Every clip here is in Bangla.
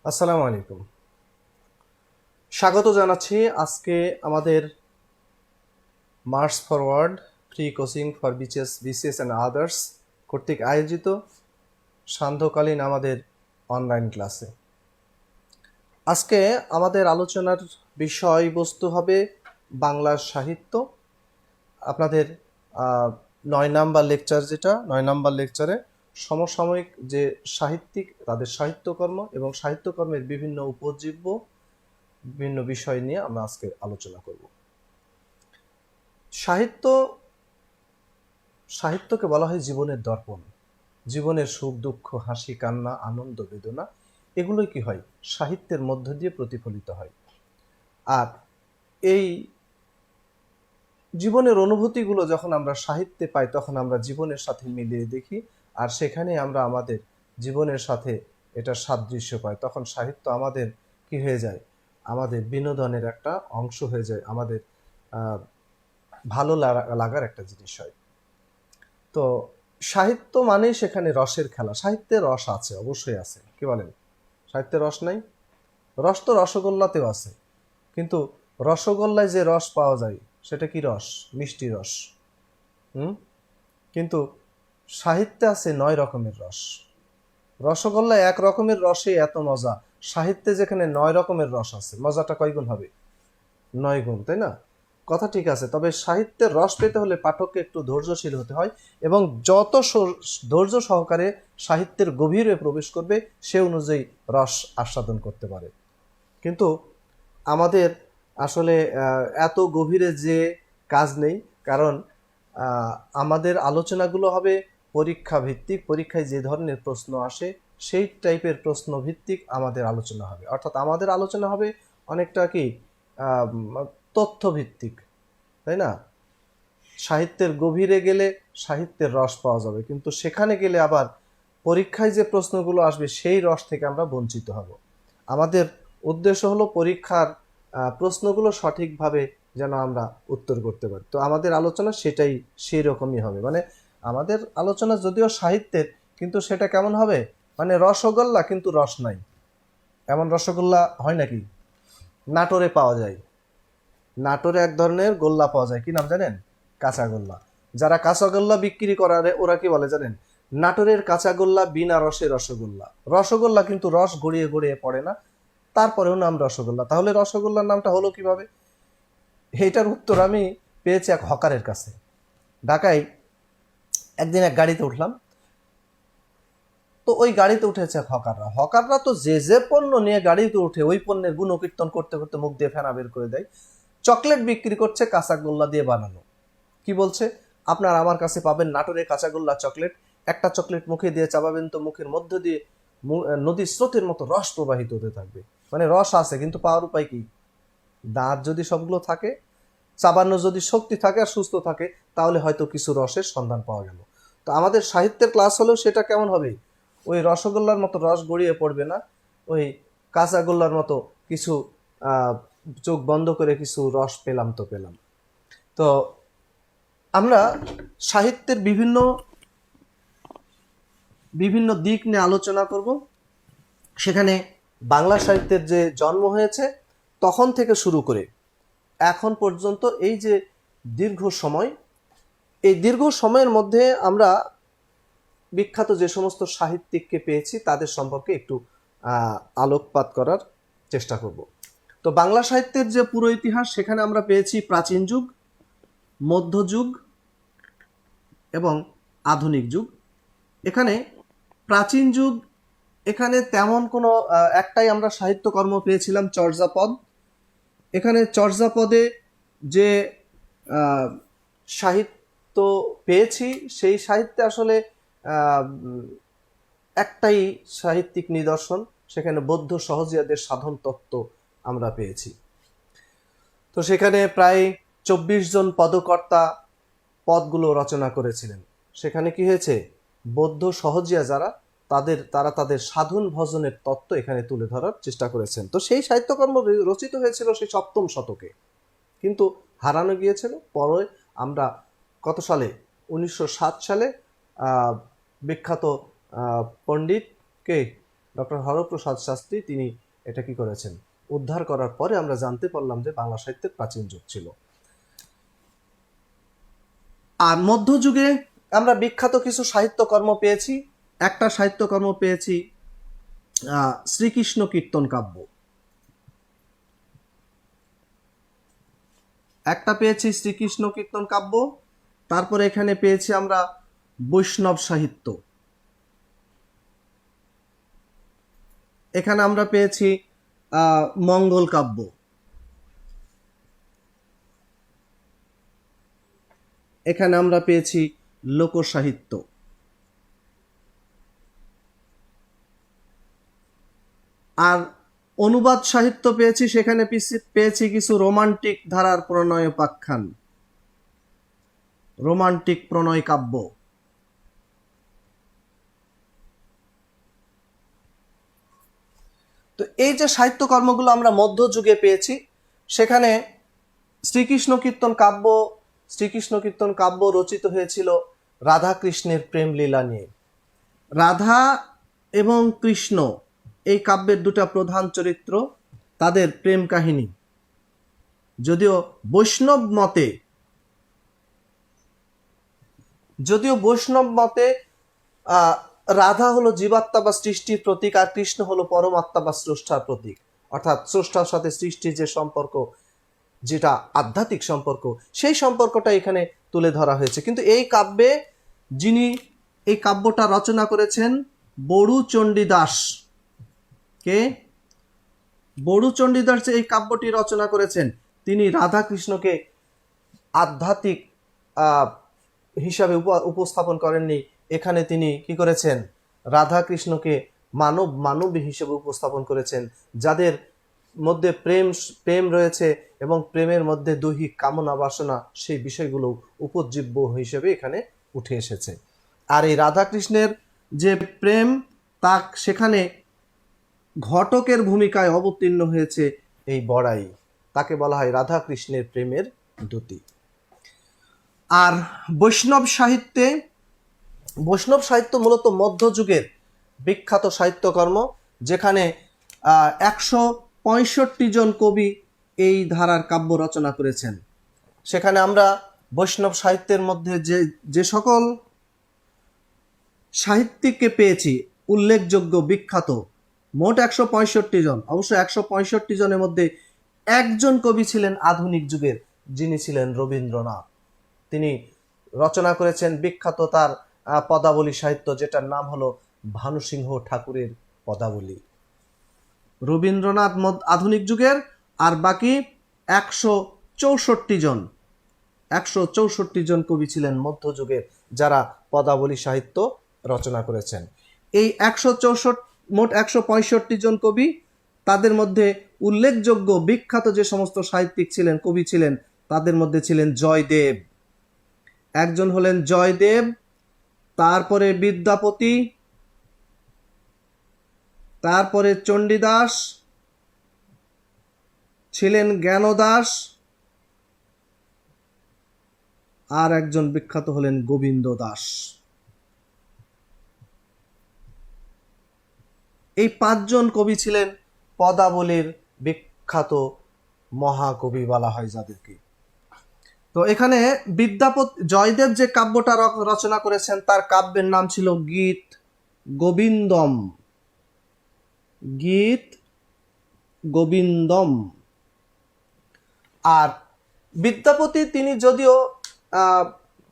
আসসালামু আলাইকুম। স্বাগত জানাচ্ছি আজকে আমাদের March forward free coaching for BCS and others কর্তৃক আয়োজিত সান্ধ্যকালীন আমাদের অনলাইন ক্লাসে। আজকে আমাদের আলোচনার বিষয়বস্তু হবে বাংলা সাহিত্য। আপনাদের 9 নাম্বার লেকচার, যেটা 9 নাম্বার লেকচারে সমসাময়িক যে সাহিত্যিক তাদের সাহিত্যকর্ম এবং সাহিত্যকর্মের বিভিন্ন উপজীব্য বিভিন্ন বিষয় নিয়ে আমরা আজকে আলোচনা করব। সাহিত্য সাহিত্যকে বলা হয় জীবনের দর্পণ। জীবনের সুখ দুঃখ, হাসি কান্না, আনন্দ বেদনা এগুলোই কি হয়, সাহিত্যের মধ্য দিয়ে প্রতিফলিত হয়। আর এই জীবনের অনুভূতিগুলো যখন আমরা সাহিত্যে পাই তখন আমরা জীবনের সাথে মিলিয়ে দেখি, আর সেখানে আমরা আমাদের জীবনের সাথে এটা সাদৃশ্য পাই। তখন সাহিত্য আমাদের কি হয়ে যায়, আমাদের বিনোদনের একটা অংশ হয়ে যায়, আমাদের ভালো লাগার একটা জিনিস হয়। তো সাহিত্য মানেই সেখানে রসের খেলা। সাহিত্যের রস আছে, অবশ্যই আছে, কি বলেন? সাহিত্যের রস নাই? রস তো রসগোল্লাতেও আছে, কিন্তু রসগোল্লায় যে রস পাওয়া যায় সেটা কি রস? মিষ্টি রস। কিন্তু সাহিত্যে আছে 9 রকমের রস। রসগোল্লায় এক রকমের রসে এত মজা, সাহিত্যে যেখানে 9 রকমের রস আছে, মজাটা কয় গুণ হবে? 9 গুণ, তাই না? কথা ঠিক আছে, তবে সাহিত্যের রস পেতে হলে পাঠককে একটু ধৈর্যশীল হতে হয়, এবং যত ধৈর্য সহকারে সাহিত্যের গভীরে প্রবেশ করবে সে অনুযায়ী রস আস্বাদন করতে পারে। কিন্তু আমাদের আসলে এত গভীরে যে কাজ নেই, কারণ আমাদের আলোচনাগুলো হবে পরীক্ষা ভিত্তিক। পরীক্ষায় যে ধরনের প্রশ্ন আসে সেই টাইপের প্রশ্ন ভিত্তিক আমাদের আলোচনা হবে, অর্থাৎ আমাদের আলোচনা হবে অনেকটা কি তথ্য ভিত্তিক, তাই না? সাহিত্যের গভীরে গেলে সাহিত্যের রস পাওয়া যাবে, কিন্তু সেখানে গেলে আবার পরীক্ষায় যে প্রশ্নগুলো আসবে সেই রস থেকে আমরা বঞ্চিত হব। আমাদের উদ্দেশ্য হলো পরীক্ষার প্রশ্নগুলো সঠিকভাবে যেন আমরা উত্তর করতে পারি। তো আমাদের আলোচনা সেটাই সেই রকমই হবে। মানে আমাদের আলোচনা যদিও সাহিত্যের, কিন্তু সেটা কেমন হবে, মানে রসগোল্লা কিন্তু রস নাই। এমন রসগোল্লা হয় নাকি? নাটোরে পাওয়া যায়। নাটোরে এক ধরনের গোল্লা পাওয়া যায়, কি নাম জানেন? কাঁচা গোল্লা। যারা কাঁচা গোল্লা বিক্রি করারে ওরা কি বলে জানেন? নাটোরের কাঁচা গোল্লা বিনা রসে রসগোল্লা। রসগোল্লা কিন্তু রস গড়িয়ে গড়িয়ে পড়ে না, তারপরেও নাম রসগোল্লা। তাহলে রসগোল্লার নামটা হলো কিভাবে? এইটার উত্তর আমি পেয়েছি এক হকারের কাছে। ঢাকায় একদিন এক গাড়িতে উঠলাম, তো ওই গাড়িতে উঠেছে এক হকাররা। হকাররা তো যে যে পণ্য নিয়ে গাড়িতে উঠে ওই পণ্যের গুণকীর্তন করতে করতে মুখ দিয়ে ফেনা বের করে দেয়। চকলেট বিক্রি করছে কাঁচাগোল্লা দিয়ে বানানো। কি বলছে? আপনার আমার কাছে পাবেন নাটোরের কাঁচাগোল্লা চকলেট। একটা চকলেট মুখে দিয়ে চাবাবেন তো মুখের মধ্য দিয়ে নদীর স্রোতের মতো রস প্রবাহিত হতে থাকবে। মানে রস আছে, কিন্তু পাওয়ার উপায় কি? দাঁত যদি সবগুলো থাকে, চাবানোর যদি শক্তি থাকে আর সুস্থ থাকে, তাহলে হয়তো কিছু রসের সন্ধান পাওয়া গেল। তো আমাদের সাহিত্যের ক্লাস হলেও সেটা কেমন হবে? ওই রসগোল্লার মতো রস গড়িয়ে পড়বে না, ওই কাঁচাগোল্লার মতো কিছু চোখ বন্ধ করে কিছু রস পেলাম তো পেলাম। তো আমরা সাহিত্যের বিভিন্ন বিভিন্ন দিক নিয়ে আলোচনা করব। সেখানে বাংলা সাহিত্যের যে জন্ম হয়েছে তখন থেকে শুরু করে এখন পর্যন্ত এই যে দীর্ঘ সময়, এই দীর্ঘ সময়ের মধ্যে আমরা বিখ্যাত যে সমস্ত সাহিত্যিককে পেয়েছি তাদের সম্পর্কে একটু আলোকপাত করার চেষ্টা করব। তো বাংলা সাহিত্যের যে পুরো ইতিহাস, সেখানে আমরা পেয়েছি প্রাচীন যুগ, মধ্যযুগ এবং আধুনিক যুগ। এখানে প্রাচীন যুগ, এখানে তেমন কোনো একটাই আমরা সাহিত্যকর্ম পেয়েছিলাম, চর্যাপদ। এখানে চর্যাপদে যে সাহিত্য পেয়েছি সেই সাহিত্যে আসলে একটাই সাহিত্যিক নিদর্শন, সেখানে বৌদ্ধ সহজিয়াদের সাধন তত্ত্ব আমরা পেয়েছি। তো সেখানে প্রায় 24 জন পদকর্তা পদগুলো রচনা করেছিলেন। সেখানে কি হয়েছে, বৌদ্ধ সহজিয়া যারা তারা তাদের সাধন ভজনের তত্ত্ব এখানে তুলে ধরার চেষ্টা করেছেন। তো সেই সাহিত্যকর্ম রচিত হয়েছিল সেই 7ম শতকে, কিন্তু হারানো গিয়েছিল। পরে আমরা কত সালে, 1907 সালে বিখ্যাত পণ্ডিত কে, ডক্টর হরপ্রসাদ শাস্ত্রী তিনি এটা কি করেছেন, উদ্ধার করার পরে আমরা জানতে পারলাম যে বাংলা সাহিত্যের প্রাচীন যুগ ছিল। আর মধ্যযুগে আমরা বিখ্যাত কিছু সাহিত্যকর্ম পেয়েছি। একটা সাহিত্যকর্ম পেয়েছি শ্রীকৃষ্ণ কীর্তন কাব্য, একটা পেয়েছি শ্রীকৃষ্ণ কীর্তন কাব্য। তারপরে এখানে পেয়েছি আমরা বৈষ্ণব সাহিত্য, এখানে আমরা পেয়েছি মঙ্গল কাব্য, এখানে আমরা পেয়েছি লোকসাহিত্য। আর অনুবাদ সাহিত্য পেয়েছি, সেখানে পেয়েছি কিছু রোমান্টিক ধারার প্রণয় উপাখ্যান, রোমান্টিক প্রণয় কাব্য। তো এই যে সাহিত্যকর্মগুলো আমরা মধ্যযুগে পেয়েছি, সেখানে শ্রীকৃষ্ণ কীর্তন কাব্য রচিত হয়েছিল রাধা কৃষ্ণের প্রেম লীলা নিয়ে। রাধা এবং কৃষ্ণ এই কাব্যের দুটা প্রধান চরিত্র, তাদের প্রেম কাহিনী। যদিও বৈষ্ণব মতে রাধা হলো জীবাত্মা বা সৃষ্টির প্রতীক, আর কৃষ্ণ হলো পরমাত্মা বা স্রষ্টার প্রতীক। অর্থাৎ স্রষ্টার সাথে সৃষ্টির যে সম্পর্ক, যেটা আধ্যাত্মিক সম্পর্ক, সেই সম্পর্কটা এখানে তুলে ধরা হয়েছে। কিন্তু এই কাব্যে যিনি এই কাব্যটা রচনা করেছেন, বড়ু চণ্ডীদাস, কে? বড়ু চণ্ডীদাস এই কাব্যটি রচনা করেছেন, তিনি রাধা কৃষ্ণকে আধ্যাত্মিক হিসাবে উপস্থাপন করেননি। এখানে তিনি কি করেছেন, রাধা কৃষ্ণকে মানবী হিসেবে উপস্থাপন করেছেন, যাদের মধ্যে প্রেম রয়েছে এবং প্রেমের মধ্যে দৈহিক কামনা বাসনা, সেই বিষয়গুলো উপজীব্য হিসেবে এখানে উঠে এসেছে। আর এই রাধা কৃষ্ণের যে প্রেম, তা সেখানে ঘটকের ভূমিকায় অবতীর্ণ হয়েছে এই বড়াই, তাকে বলা হয় রাধা কৃষ্ণের প্রেমের দ্যুতি। আর বৈষ্ণব সাহিত্য মূলত মধ্যযুগের বিখ্যাত সাহিত্যকর্ম, যেখানে 165 জন কবি এই ধারার কাব্য রচনা করেছেন। সেখানে আমরা বৈষ্ণব সাহিত্যের মধ্যে যে সকল সাহিত্যিককে পেয়েছি উল্লেখযোগ্য বিখ্যাত, মোট 165 জন। অবশ্য 165 জনের মধ্যে একজন কবি ছিলেন আধুনিক যুগের, যিনি ছিলেন রবীন্দ্রনাথ। তিনি রচনা করেছেন বিখ্যাত তার পদাবলী সাহিত্য, যেটার নাম হলো ভানুসিংহ ঠাকুরের পদাবলী। রবীন্দ্রনাথ আধুনিক যুগের, আর বাকি 164 জন কবি ছিলেন মধ্যযুগের, যারা পদাবলী সাহিত্য রচনা করেছেন। এই মোট 165 জন কবি, তাদের মধ্যে উল্লেখযোগ্য বিখ্যাত যে সমস্ত সাহিত্যিক ছিলেন, কবি ছিলেন, তাদের মধ্যে ছিলেন জয়দেব, একজন হলেন জয়দেব, তারপরে বিদ্যাপতি, তারপরে চণ্ডীদাস ছিলেন, জ্ঞানদাস, আর একজন বিখ্যাত হলেন গোবিন্দ দাস। এই 5 জন কবি ছিলেন পদাবলীর বিখ্যাত মহাকবি বলা হয় যাদেরকে। তো এখানে জয়দেব যে কাব্যটা রচনা করেছেন, তার কাব্যের নাম ছিল গীত গোবিন্দম। আর বিদ্যাপতি, তিনি যদিও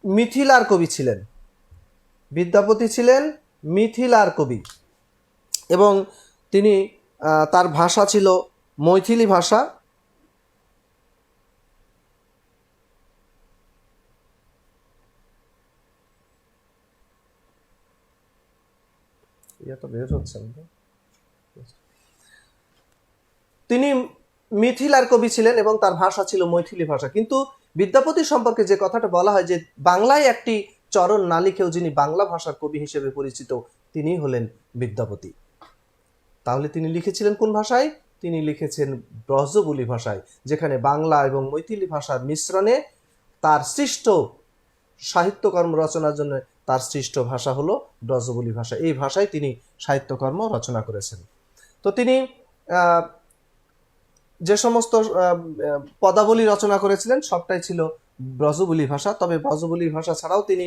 মিথিলার কবি ছিলেন, বিদ্যাপতি ছিলেন মিথিলার কবি, এবং তিনি তার ভাষা ছিল মৈথিলি ভাষা। তিনি মিথিলার কবি ছিলেন এবং তার ভাষা ছিল মৈথিলি ভাষা। কিন্তু বিদ্যাপতি সম্পর্কে যে কথাটা বলা হয়, যে বাংলায় একটি চরণ না লিখেও যিনি বাংলা ভাষার কবি হিসেবে পরিচিত, তিনি হলেন বিদ্যাপতি। তাহলে তিনি লিখেছিলেন কোন ভাষায়? তিনি লিখেছেন ব্রজবুলি ভাষায়, যেখানে বাংলা এবং মৈথিলি ভাষার মিশ্রণে তার সৃষ্ট সাহিত্যকর্ম রচনার জন্য তার সৃষ্ট ভাষা হলো ব্রজবুলি ভাষা। এই ভাষায় তিনি সাহিত্যকর্ম রচনা করেছেন। তো তিনি যে সমস্ত পদাবলী রচনা করেছিলেন সবটাই ছিল ব্রজবুলি ভাষা। তবে ব্রজবুলি ভাষা ছাড়াও তিনি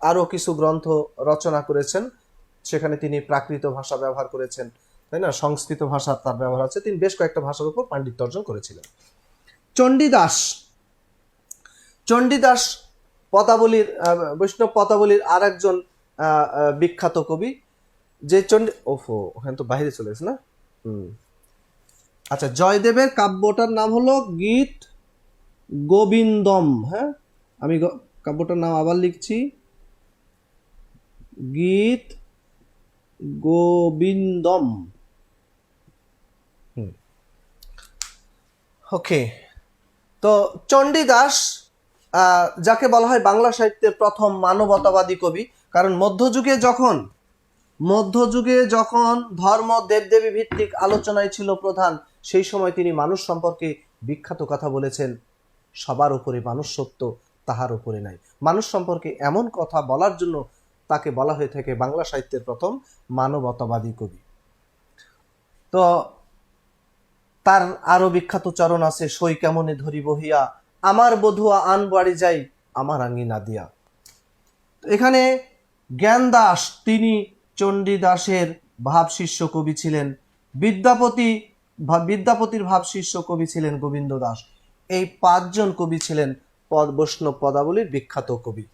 আরও কিছু গ্রন্থ রচনা করেছেন, সেখানে তিনি প্রাকৃত ভাষা ব্যবহার করেছেন, তাই না, সংস্কৃত ভাষা তার ব্যবহার আছে। তিনি বেশ কয়েকটা ভাষার উপর পাণ্ডিত্য অর্জন করেছিলেন। চণ্ডীদাস, চণ্ডীদাস পদাবলীর বৈষ্ণব পদাবলীর আর একজন বিখ্যাত কবি। যে ওখানে তো বাইরে চলে গেছে না। আচ্ছা, জয়দেবের কাব্যটার নাম হলো গীত গোবিন্দম। হ্যাঁ, আমি কাব্যটার নাম আবার লিখছি, গীত গোবিন্দম। ওকে, তো চণ্ডীদাস যাকে বলা হয় বাংলা সাহিত্যের প্রথম মানবতাবাদী কবি, কারণ মধ্যযুগে যখন ধর্ম দেবদেবী ভিত্তিক আলোচনায় ছিল প্রধান, সেই সময় তিনি মানুষ সম্পর্কে বিখ্যাত কথা বলেছেন, সবার উপরে মানুষ সত্য, তাহার উপরে নাই। মানুষ সম্পর্কে এমন কথা বলার জন্য তাকে বলা হয়ে থাকে বাংলা সাহিত্যের প্রথম মানবতাবাদী কবি। তো তার আরো বিখ্যাত চরণ আছে, সই কেমনে ধরি বহিয়া, আমার বধুয়া আন বাড়ি যাই, আমার আঙ্গিনা দিয়া। এখানে জ্ঞানদাস, তিনি চণ্ডীদাসের ভাবশিষ্য কবি ছিলেন। বিদ্যাপতির ভাবশিষ্য কবি ছিলেন গোবিন্দ দাস। এই 5 জন কবি ছিলেন বৈষ্ণব পদাবলীর বিখ্যাত কবি।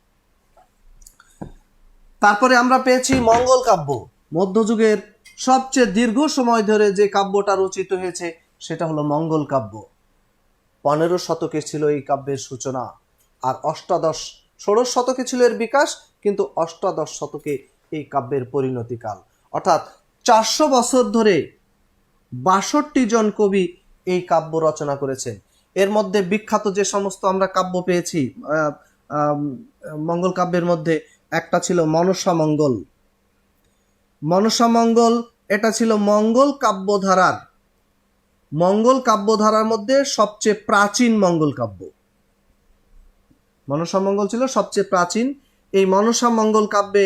তারপরে আমরা পেয়েছি মঙ্গল কাব্য। মধ্যযুগের সবচেয়ে দীর্ঘ সময় ধরে যে কাব্যটা রচিত হয়েছে সেটা হলো মঙ্গল কাব্য। 15 শতকে ছিল এই কাব্যের সূচনা, আর ষোড়শ শতকে ছিল এর বিকাশ, কিন্তু অষ্টাদশ শতকে এই কাব্যের পরিণতিকাল। অর্থাৎ 400 বছর ধরে 62 জন কবি এই কাব্য রচনা করেছেন। এর মধ্যে বিখ্যাত যে সমস্ত আমরা কাব্য পেয়েছি মঙ্গল কাব্যের মধ্যে, একটা ছিল মনসা মঙ্গল। মনসা মঙ্গল এটা ছিল মঙ্গল কাব্যধারার মধ্যে সবচেয়ে প্রাচীন মঙ্গল কাব্য। মনসা মঙ্গল ছিল সবচেয়ে প্রাচীন। এই মনসা মঙ্গল কাব্যে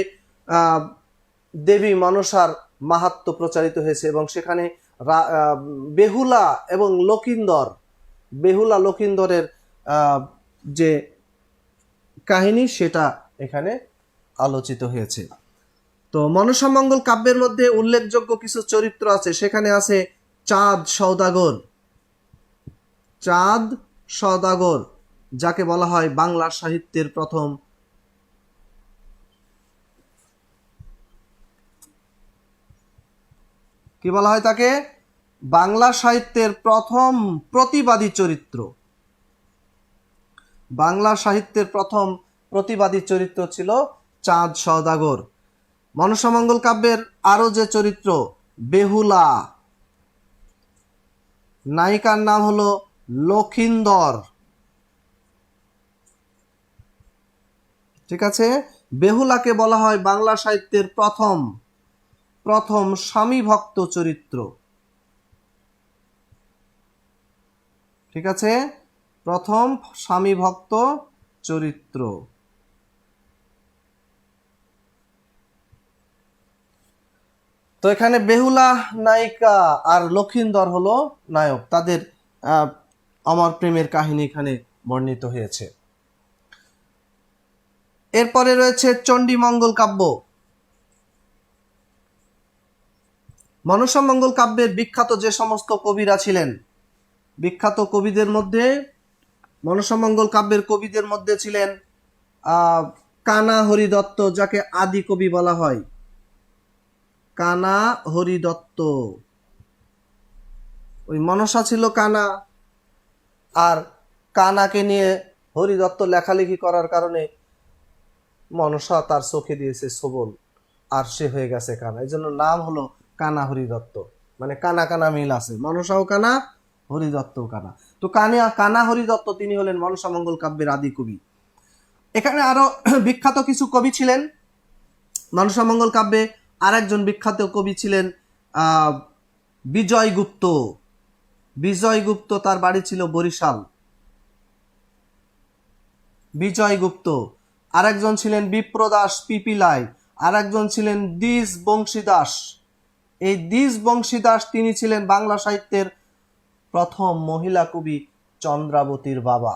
দেবী মনসার মাহাত্ম্য প্রচারিত হয়েছে, এবং সেখানে বেহুলা এবং লকিন্দরের যে কাহিনী সেটা এখানে আলোচিত হয়েছে। তো মনসা মঙ্গল কাব্যের মধ্যে উল্লেখযোগ্য কিছু চরিত্র আছে। সেখানে আছে চাঁদ সওদাগর, যাকে বলা হয় বাংলা সাহিত্যের প্রথম কি বলা হয় তাকে, বাংলা সাহিত্যের প্রথম প্রতিবাদী চরিত্র। বাংলা সাহিত্যের প্রথম প্রতিবাদী চরিত্র ছিল চাঁদ সওদাগর। মনসা মঙ্গল কাব্যের আরো যে চরিত্র, বেহুলা, নায়িকার নাম হলো লখিন্দর। ঠিক আছে, বেহুলাকে বলা হয় বাংলা সাহিত্যের প্রথম স্বামী ভক্ত চরিত্র। ঠিক আছে, প্রথম স্বামী ভক্ত চরিত্র। তো এখানে বেহুলা নায়িকা আর লখিন্দর হলো নায়ক, তাদের অমর প্রেমের কাহিনী এখানে বর্ণিত হয়েছে। এরপরে রয়েছে চণ্ডী মঙ্গল কাব্য। মনসা মঙ্গল কাব্যের বিখ্যাত যে সমস্ত কবিরা ছিলেন, বিখ্যাত কবিদের মধ্যে মনসা মঙ্গল কাব্যের কবিদের মধ্যে ছিলেন কানা হরিদত্ত, যাকে আদি কবি বলা হয়। কানা হরিদত্ত, ওই মনসা ছিল কানা, আর কানাকে নিয়ে হরিদত্ত লেখালেখি করার কারণে মনসা তার চোখে দিয়েছে সবল, আর সে হয়ে গেছে কানা। এই জন্য নাম হলো কানা হরিদত্ত, মানে কানা কানা মিল আছে, মনসাও কানা, হরিদত্তও কানা। তো কানা হরিদত্ত তিনি হলেন মনসা মঙ্গল কাব্যের আদি কবি। এখানে আরো বিখ্যাত কিছু কবি ছিলেন মনসা মঙ্গল কাব্যে। আরেকজন বিখ্যাত কবি ছিলেন বিজয়গুপ্ত, তার বাড়ি ছিল বরিশাল। বিজয়গুপ্ত। আরেকজন ছিলেন বিপ্রদাস পিপিলাই, আরেকজন ছিলেন দ্বিজ বংশীদাস। এই দ্বিজ বংশীদাস তিনি ছিলেন বাংলা সাহিত্যের প্রথম মহিলা কবি চন্দ্রাবতীর বাবা,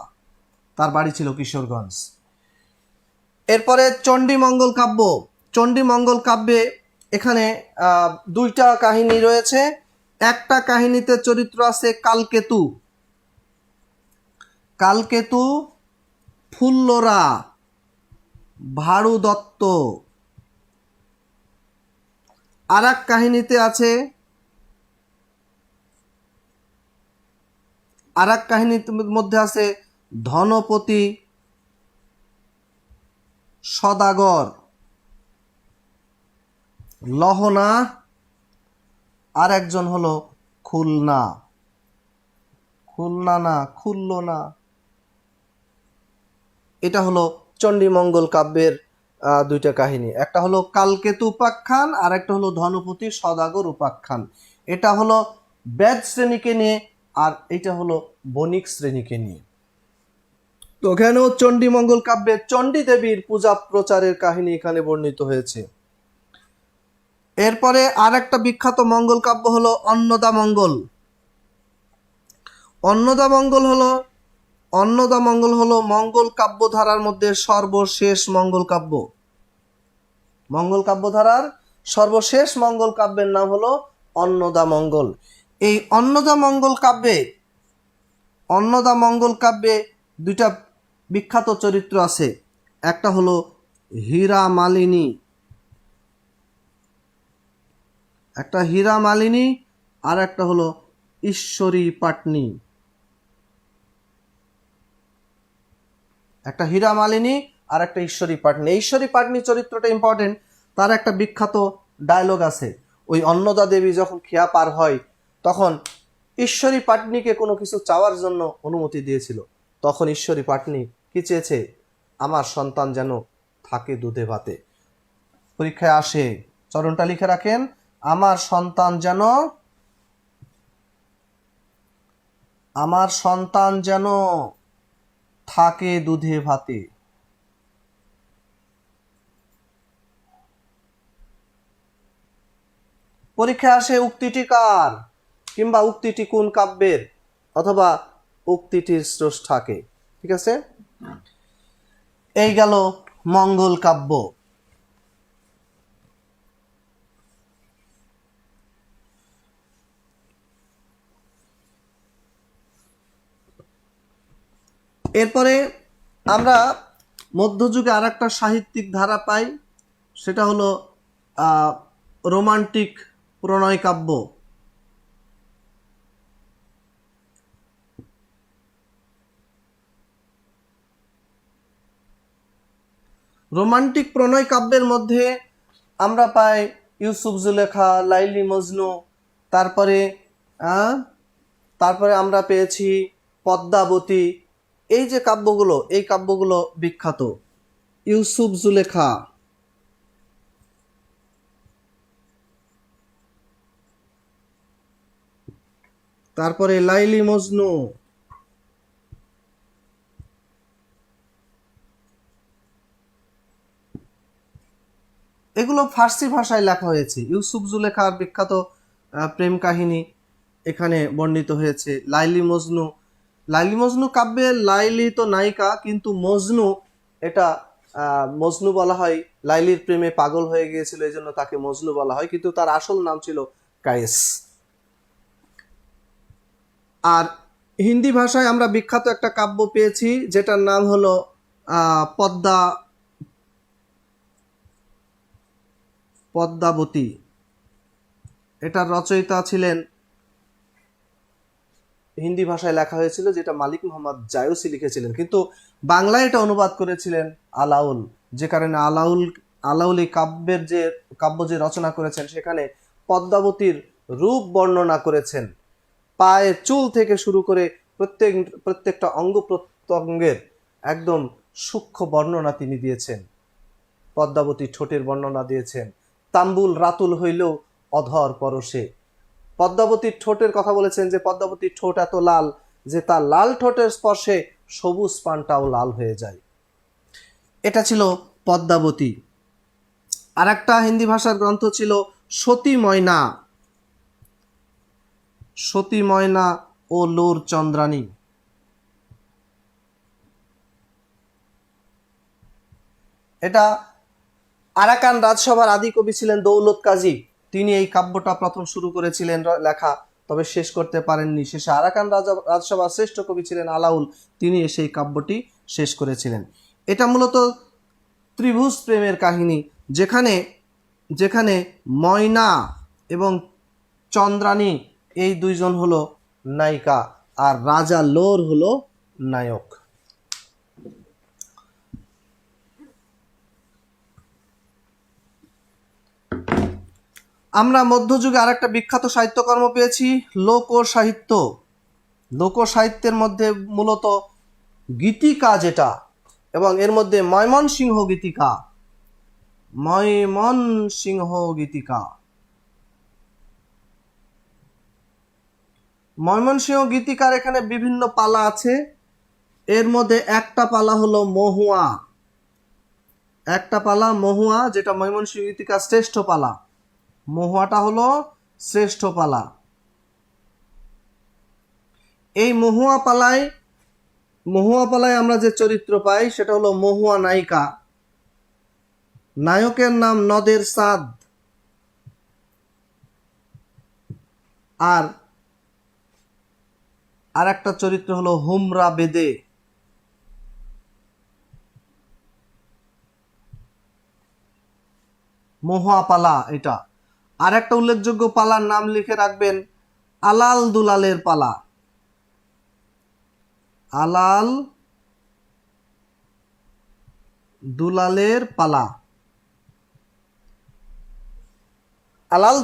তার বাড়ি ছিল কিশোরগঞ্জ। এরপরে চণ্ডীমঙ্গল কাব্য। চণ্ডীমঙ্গল কাব্যে এখানে দুইটা কাহিনী রয়েছে। একটা কাহিনীতে চরিত্র আছে কালকেতু, কালকেতু, ফুল্লরা, ভাড়ু দত্ত। আর এক কাহিনীতে আছে, আর এক কাহিনীর মধ্যে আছে ধনপতি, সদাগর, লহনা, আর একজন হলো খুলনা, খুলনা না খুলনা। এটা হলো চণ্ডীমঙ্গল কাব্যের দুইটা কাহিনী। একটা হলো কালকেতু উপাখ্যান, আর একটা হলো ধনপতি সদাগর উপাখ্যান। এটা হলো বেদ শ্রেণীকে নিয়ে, আর এটা হলো বণিক শ্রেণীকে নিয়ে। তো এখানেও চণ্ডীমঙ্গল কাব্যে চণ্ডী দেবীর পূজা প্রচারের কাহিনী এখানে বর্ণিত হয়েছে। এরপরে আর একটা বিখ্যাত মঙ্গল কাব্য হলো অন্নদামঙ্গল। অন্নদামঙ্গল হলো মঙ্গল কাব্য ধারার মধ্যে সর্বশেষ মঙ্গল কাব্য। মঙ্গল কাব্য ধারার সর্বশেষ মঙ্গল কাব্যের নাম হলো অন্নদামঙ্গল। এই অন্নদামঙ্গল কাব্যে দুইটা বিখ্যাত চরিত্র আছে। একটা হলো হীরা মালিনী, আর একটা হলো ঈশ্বরী পাটনি। একটা হীরা মালিনী আর একটা ঈশ্বরী পাটনি। ঈশ্বরী পাটনি চরিত্রটা ইম্পর্টেন্ট। তার একটা বিখ্যাত ডায়লগ আছে। ওই অন্নদা দেবী যখন খেয়া পার হয়, তখন ঈশ্বরী পাটনিকে কোনো কিছু চাওয়ার জন্য অনুমতি দিয়েছিল। তখন ঈশ্বরী পাটনি কি চেয়েছে? আমার সন্তান যেন থাকে দুধে ভাতে। পরীক্ষায় আসে, চরণটা লিখে রাখেন, আমার সন্তান যেন থাকে দুধে ভাতে। পরীক্ষায় আসে উক্তিটি কার, কিংবা উক্তিটি কোন কাব্যের, অথবা উক্তিটির স্রষ্টাকে। ঠিক আছে, এই গেল মঙ্গল কাব্য। এরপরে আমরা মধ্যযুগে আর একটা সাহিত্যিক ধারা পাই, সেটা হলো রোমান্টিক প্রণয় কাব্য। রোমান্টিক প্রণয় কাব্যের মধ্যে আমরা পাই ইউসুফ জুলেখা, লাইলি মজনু, তারপরে আমরা পেয়েছি পদ্মাবতী। এই যে কাব্যগুলো, এই কাব্যগুলো বিখ্যাত। ইউসুফ জুলেখা, তারপরে লাইলি মজনু, এগুলো ফার্সি ভাষায় লেখা হয়েছে। ইউসুফ জুলেখার বিখ্যাত প্রেম কাহিনী এখানে বর্ণিত হয়েছে। লাইলি মজনু কাব্যে লাইলি তো নায়িকা, কিন্তু মজনু, এটা মজনু বলা হয়। লাইলির প্রেমে পাগল হয়ে গিয়েছিল, এই জন্য তাকে মজনু বলা হয়, কিন্তু তার আসল নাম ছিল কায়েস। আর হিন্দি ভাষায় আমরা বিখ্যাত একটা কাব্য পেয়েছি, যেটার নাম হলো পদ্মাবতী। এটার রচয়িতা ছিলেন, হিন্দি ভাষায় লেখা হয়েছিল, যেটা মালিক মোহাম্মদ জায়ুসি লিখেছিলেন, কিন্তু বাংলায় এটা অনুবাদ করেছিলেন আলাউল। যে কারণে আলাউল এই কাব্য যে রচনা করেছেন, সেখানে পদ্মাবতীর রূপ বর্ণনা করেছেন। পায়ের চুল থেকে শুরু করে প্রত্যেকটা অঙ্গ প্রত্যঙ্গের একদম সূক্ষ্ম বর্ণনা তিনি দিয়েছেন। পদ্মাবতীর ঠোঁটের বর্ণনা দিয়েছেন। তাম্বুল রাতুল হইলেও অধর পরশে। পদ্মাবতীর ঠোঁটের কথা বলেছেন যে পদ্মাবতীর ঠোঁট এত লাল যে তার লাল ঠোঁটের স্পর্শে সবুজ পানটাও লাল হয়ে যায়। এটা ছিল পদ্মাবতী। আর একটা হিন্দি ভাষার গ্রন্থ ছিল সতী ময়না, সতী ময়না ও লোর চন্দ্রানী। এটা আরাকান রাজসভার আদি কবি ছিলেন দৌলত কাজী। তিনি এই কাব্যটা প্রথম শুরু করেছিলেন লেখা, তবে শেষ করতে পারেননি। শেষে আরাকান রাজসভার শ্রেষ্ঠ কবি ছিলেন আলাউল, তিনি এসে এই কাব্যটি শেষ করেছিলেন। এটা মূলত ত্রিভুজ প্রেমের কাহিনী, যেখানে যেখানে ময়না এবং চন্দ্রানী এই দুইজন হলো নায়িকা আর রাজা লোর হলো নায়ক। আমরা মধ্যযুগে আর একটা বিখ্যাত সাহিত্যকর্ম পেয়েছি, লোক সাহিত্য। লোক সাহিত্যের মধ্যে মূলত গীতিকা যেটা, এবং এর মধ্যে ময়মনসিংহ গীতিকা, ময়মনসিংহ গীতিকা, ময়মনসিংহ গীতিকার এখানে বিভিন্ন পালা আছে। এর মধ্যে একটা পালা হলো মহুয়া, একটা পালা মহুয়া, যেটা ময়মনসিংহ গীতিকার শ্রেষ্ঠ পালা। মহুয়াটা হলো শ্রেষ্ঠ পালা। এই মহুয়া পালায় আমরা যে চরিত্র পাই সেটা হলো মহুয়া নায়িকা। নায়কের নাম নদের চাঁদ, আর একটা চরিত্র হলো হুমরা বেদে। মহুয়া পালা এটা। আর একটা উল্লেখযোগ্য পালার নাম লিখে রাখবেন, আলাল দুলালের পালা। আলাল দুলালের পালা। আলাল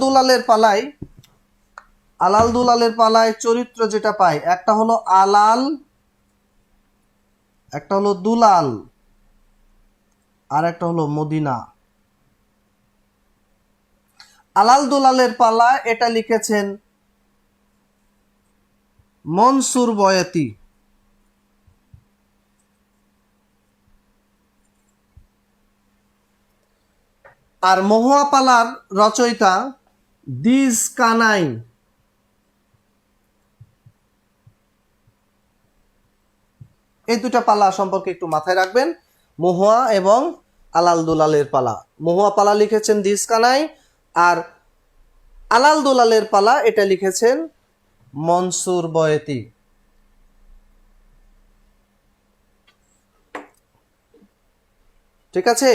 দুলালের পালায় চরিত্র যেটা পাই, একটা হলো আলাল, একটা হলো দুলাল, আর একটা হলো মদিনা। আলাল দুলালের পালা এটা লিখেছেন মনসুর বয়াতি। আর মহুয়া পালার রচয়িতা দিজ কানাই। এই দুটা পালা সম্পর্কে একটু মাথায় রাখবেন, মহুয়া এবং আলাল দুলালের পালা। মহুয়া পালা লিখেছেন দিজ কানাই, আর আলাল দুলালের পালা এটা লিখেছেন মনসুর বয়াতি। ঠিক আছে।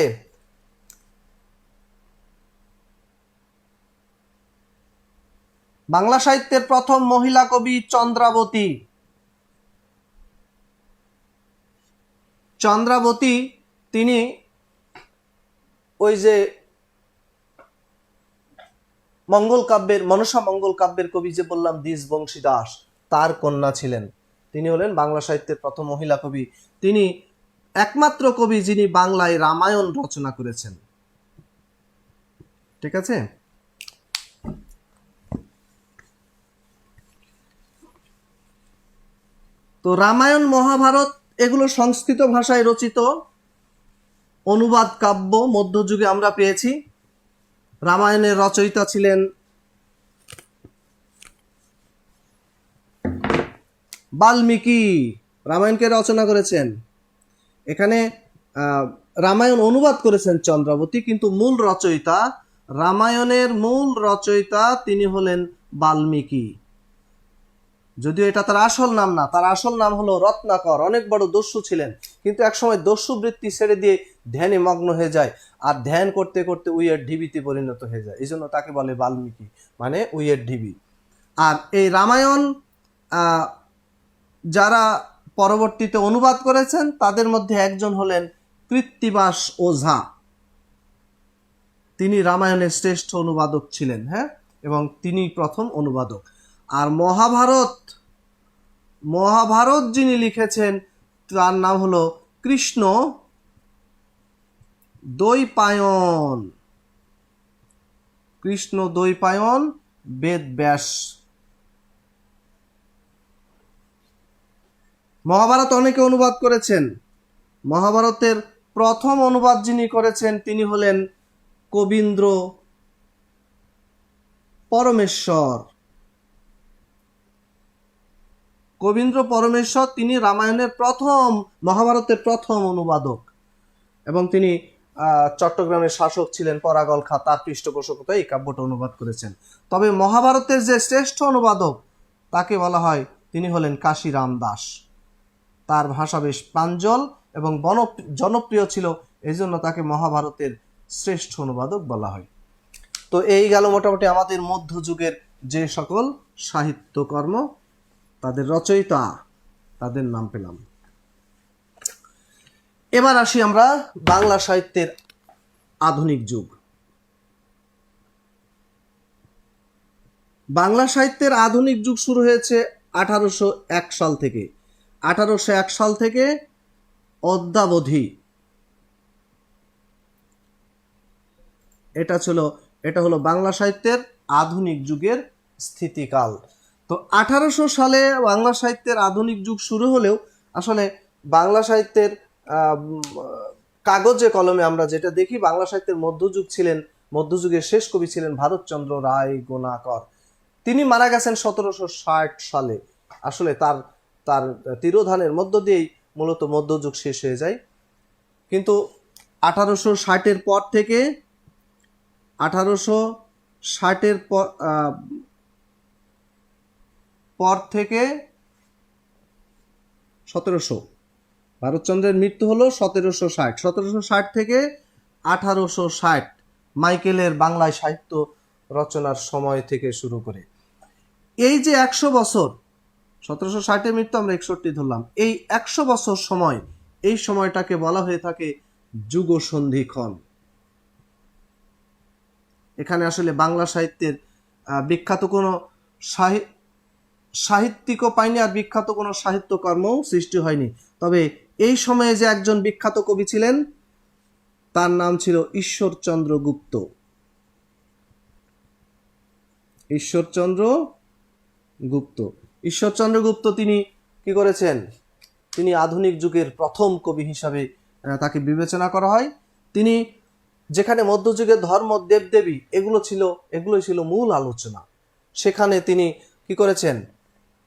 বাংলা সাহিত্যের প্রথম মহিলা কবি চন্দ্রাবতী। চন্দ্রাবতী তিনি ওই যে মঙ্গল কাব্যের, মনসা মঙ্গল কাব্যের কবি যে বললাম দ্বিজ বংশী দাস, তার কন্যা ছিলেন। তিনি হলেন বাংলা সাহিত্যের প্রথম মহিলা কবি। তিনি একমাত্র কবি যিনি বাংলায় রামায়ণ রচনা করেছেন। ঠিক আছে। তো রামায়ণ, মহাভারত এগুলো সংস্কৃত ভাষায় রচিত অনুবাদ কাব্য মধ্যযুগে আমরা পেয়েছি। রামায়ণের রচয়িতা ছিলেন বাল্মীকি, রামায়ণকে রচনা করেছেন। এখানে রামায়ণ অনুবাদ করেছেন চন্দ্রাবতী, কিন্তু মূল রচয়িতা, রামায়ণের মূল রচয়িতা তিনি হলেন বাল্মীকি। যদিও এটা তার আসল নাম না, তার আসল নাম হলো রত্নাকর। অনেক বড় দস্যু ছিলেন, কিন্তু একসময় দস্যু বৃত্তি ছেড়ে দিয়ে ধ্যানে মগ্ন হয়ে যায়, আর ধ্যান করতে করতে উইয়ের ঢিবিতে পরিণত হয়ে যায়। এই জন্য তাকে বলে বাল্মীকি, মানে উইয়ের ঢিবি। আর এই রামায়ণ যারা পরবর্তীতে অনুবাদ করেছেন তাদের মধ্যে একজন হলেন কৃত্তিবাস ওঝা। তিনি রামায়ণের শ্রেষ্ঠ অনুবাদক ছিলেন, হ্যাঁ, এবং তিনি প্রথম অনুবাদক। আর মহাভারত যিনি লিখেছেন তার নাম হলো কৃষ্ণ দ্বৈপায়ন। কৃষ্ণ দ্বৈপায়ন বেদব্যাস। মহাভারত অনেকে অনুবাদ করেছেন। মহাভারতের প্রথম অনুবাদ যিনি করেছেন তিনি হলেন কবীন্দ্র পরমেশ্বর। কবীন্দ্র পরমেশ্বর তিনি রামায়ণের মহাভারতের প্রথম অনুবাদক, এবং তিনি চট্টগ্রামের শাসক ছিলেন পরাগল খাঁ, তার পৃষ্ঠপোষকতায় এই কাব্যটা অনুবাদ করেছেন। তবে মহাভারতের যে শ্রেষ্ঠ অনুবাদক তাকে বলা হয় তিনি হলেন কাশীরাম দাস। তার ভাষা বেশ প্রাঞ্জল এবং জনপ্রিয় ছিল, এই জন্য তাকে মহাভারতের শ্রেষ্ঠ অনুবাদক বলা হয়। তো এই গেল মোটামুটি আমাদের মধ্যযুগের যে সকল সাহিত্যকর্ম, তাদের রচয়িতা, তাদের নাম পেলাম। এবার আসি আমরা বাংলা সাহিত্যের আধুনিক যুগ। বাংলা সাহিত্যের আধুনিক যুগ শুরু হয়েছে 1801 সাল থেকে। 1801 সাল থেকে অদ্যাবধি এটা হলো বাংলা সাহিত্যের আধুনিক যুগের স্থিতিকাল। তো 1800 সালে বাংলা সাহিত্যের আধুনিক যুগ শুরু হলেও আসলে বাংলা সাহিত্যের কাগজে কলমে আমরা যেটা দেখি, বাংলা সাহিত্যের মধ্যযুগের শেষ কবি ছিলেন ভারতচন্দ্র রায় গুণাকর। তিনি মারা গেছেন 1760 সালে। আসলে তার তিরোধানের মধ্য দিয়েই মূলত মধ্যযুগ শেষ হয়ে যায়। কিন্তু 1860-এর পর থেকে 1860-এর পর থেকে 1700, ভারতচন্দ্রের মৃত্যু হলো 1760। 1760 থেকে 1860 মাইকেলের বাংলায় সাহিত্য রচনার সময় থেকে শুরু করে এই যে 100 বছর, 1760-এর মৃত্যু আমরা 61 ধরলাম, এই 100 বছর সময়, এই সময়টাকে বলা হয়ে থাকে যুগ সন্ধিক্ষণ। এখানে আসলে বাংলা সাহিত্যের বিখ্যাত কোনো সাহিত্যিকও পাইনি, আর বিখ্যাত কোনো সাহিত্যকর্মও সৃষ্টি হয়নি। তবে এই সময়ে যে একজন বিখ্যাত কবি ছিলেন তার নাম ছিল ঈশ্বরচন্দ্র গুপ্ত। ঈশ্বরচন্দ্র গুপ্ত তিনি কি করেছেন? তিনি আধুনিক যুগের প্রথম কবি হিসাবে তাকে বিবেচনা করা হয়। তিনি যেখানে মধ্যযুগের ধর্ম, দেবদেবী এগুলোই ছিল মূল আলোচনা, সেখানে তিনি কি করেছেন?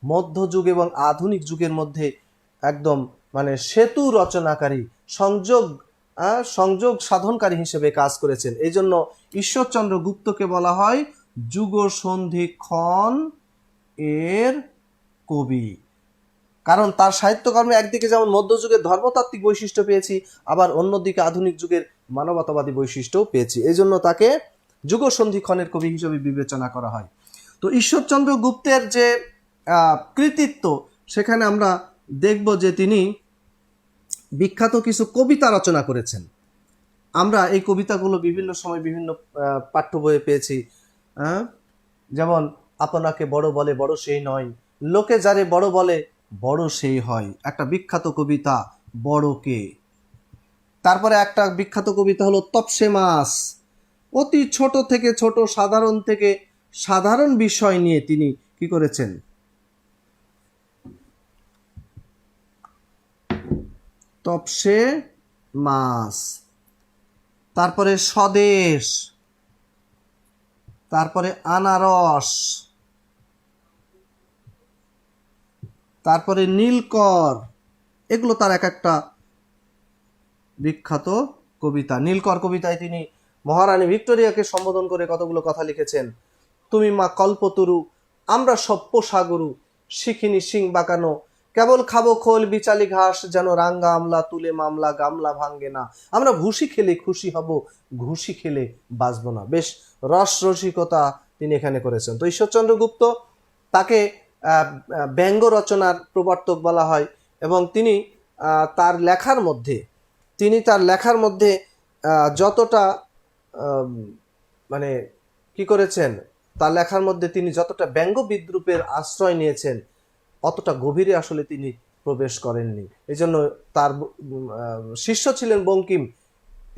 মধ্যযুগ এবং আধুনিক যুগের মধ্যে একদম মানে সেতু রচনাকারী, সংযোগ সাধনকারী হিসেবে কাজ করেছেন। এই জন্য ঈশ্বরচন্দ্র গুপ্তকে বলা হয় যুগ সন্ধিক্ষণ এর কবি। কারণ তার সাহিত্যকর্মে একদিকে যেমন মধ্যযুগের ধর্মতাত্ত্বিক বৈশিষ্ট্য পেয়েছি, আবার অন্যদিকে আধুনিক যুগের মানবতাবাদী বৈশিষ্ট্যও পেয়েছি। এই জন্য তাকে যুগ সন্ধিক্ষণের কবি হিসেবে বিবেচনা করা হয়। তো ঈশ্বরচন্দ্র গুপ্তের যে কৃতিত্ব, সেখানে আমরা দেখব যে তিনি বিখ্যাত কিছু কবিতা রচনা করেছেন। আমরা এই কবিতাগুলো বিভিন্ন সময় বিভিন্ন পাঠ্য বইয়ে পেয়েছি। যেমন আপনাকে বড় বলে বড় সেই নয়, লোকে যারে বড় বলে বড় সেই হয়, একটা বিখ্যাত কবিতা বড় কে। তারপরে একটা বিখ্যাত কবিতা হলো তপসে মাছ। অতি ছোট থেকে ছোট, সাধারণ থেকে সাধারণ বিষয় নিয়ে তিনি কি করেছেন? তপসে মাছ। তারপরে স্বদেশ, তারপরে আনারস, তারপরে নীলকর, এগুলো তার এক একটা বিখ্যাত কবিতা। নীলকর কবিতায় তিনি মহারানী ভিক্টোরিয়াকে সম্বোধন করে কতগুলো কথা লিখেছেন। তুমি মা কল্পতরু, আমরা সব পোষাগরু, শিখিনি সিং বাঁকানো, কেবল খাবো খোল বিচালি ঘাস, যেন রাঙ্গা আমলা তুলে মামলা গামলা ভাঙ্গে না, আমরা ভুসি খেলে খুশি হব, ঘুষি খেলে বাঁচবো না। বেশ রসিকতা তিনি এখানে করেছেন। তো ঈশ্বরচন্দ্র গুপ্ত, তাকে ব্যঙ্গ রচনার প্রবর্তক বলা হয়, এবং তিনি তার লেখার মধ্যে যতটা মানে কি করেছেন, তার লেখার মধ্যে তিনি যতটা ব্যঙ্গ বিদ্রুপের আশ্রয় নিয়েছেন, অতটা গভীরে আসলে তিনি প্রবেশ করেননি। এই জন্য তার শিষ্য ছিলেন বঙ্কিম,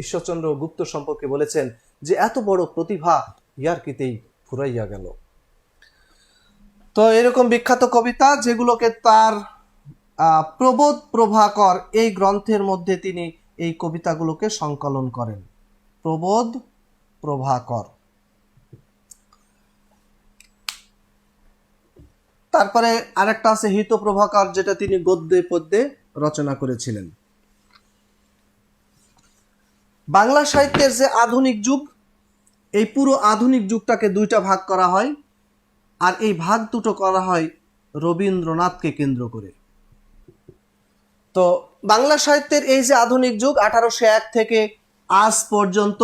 ঈশ্বরচন্দ্র গুপ্ত সম্পর্কে বলেছেন যে এত বড় প্রতিভা ইয়ার্কিতেই ফুরাইয়া গেল। তো এরকম বিখ্যাত কবিতা, যেগুলোকে তার প্রবোধ প্রভাকর এই গ্রন্থের মধ্যে তিনি এই কবিতাগুলোকে সংকলন করেন। প্রবোধ প্রভাকর। তারপরে আরেকটা আছে হিতপ্রভাকর, যেটা তিনি গদ্যে পদ্যে রচনা করেছিলেন। বাংলা সাহিত্যের যে আধুনিক যুগ, এই পুরো আধুনিক যুগটাকে দুইটা ভাগ করা হয়, আর এই ভাগ দুটো করা হয় রবীন্দ্রনাথকে কেন্দ্র করে। তো বাংলা সাহিত্যের এই যে আধুনিক যুগ 1801 থেকে আজ পর্যন্ত,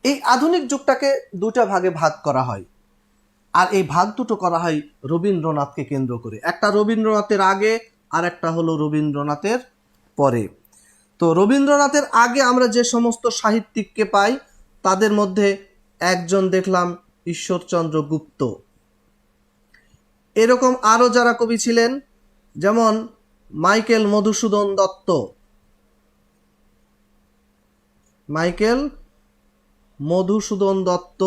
এই আধুনিক যুগটাকে দুটা ভাগে ভাগ করা হয়, আর এই ভাগ দুটো করা হয় রবীন্দ্রনাথকে কেন্দ্র করে। একটা রবীন্দ্রনাথের আগে, আর একটা হলো রবীন্দ্রনাথের পরে। তো রবীন্দ্রনাথের আগে আমরা যে সমস্ত সাহিত্যিককে পাই, তাদের মধ্যে একজন দেখলাম ঈশ্বরচন্দ্র গুপ্ত। এরকম আরো যারা কবি ছিলেন, যেমন মাইকেল মধুসূদন দত্ত। মাইকেল মধুসূদন দত্ত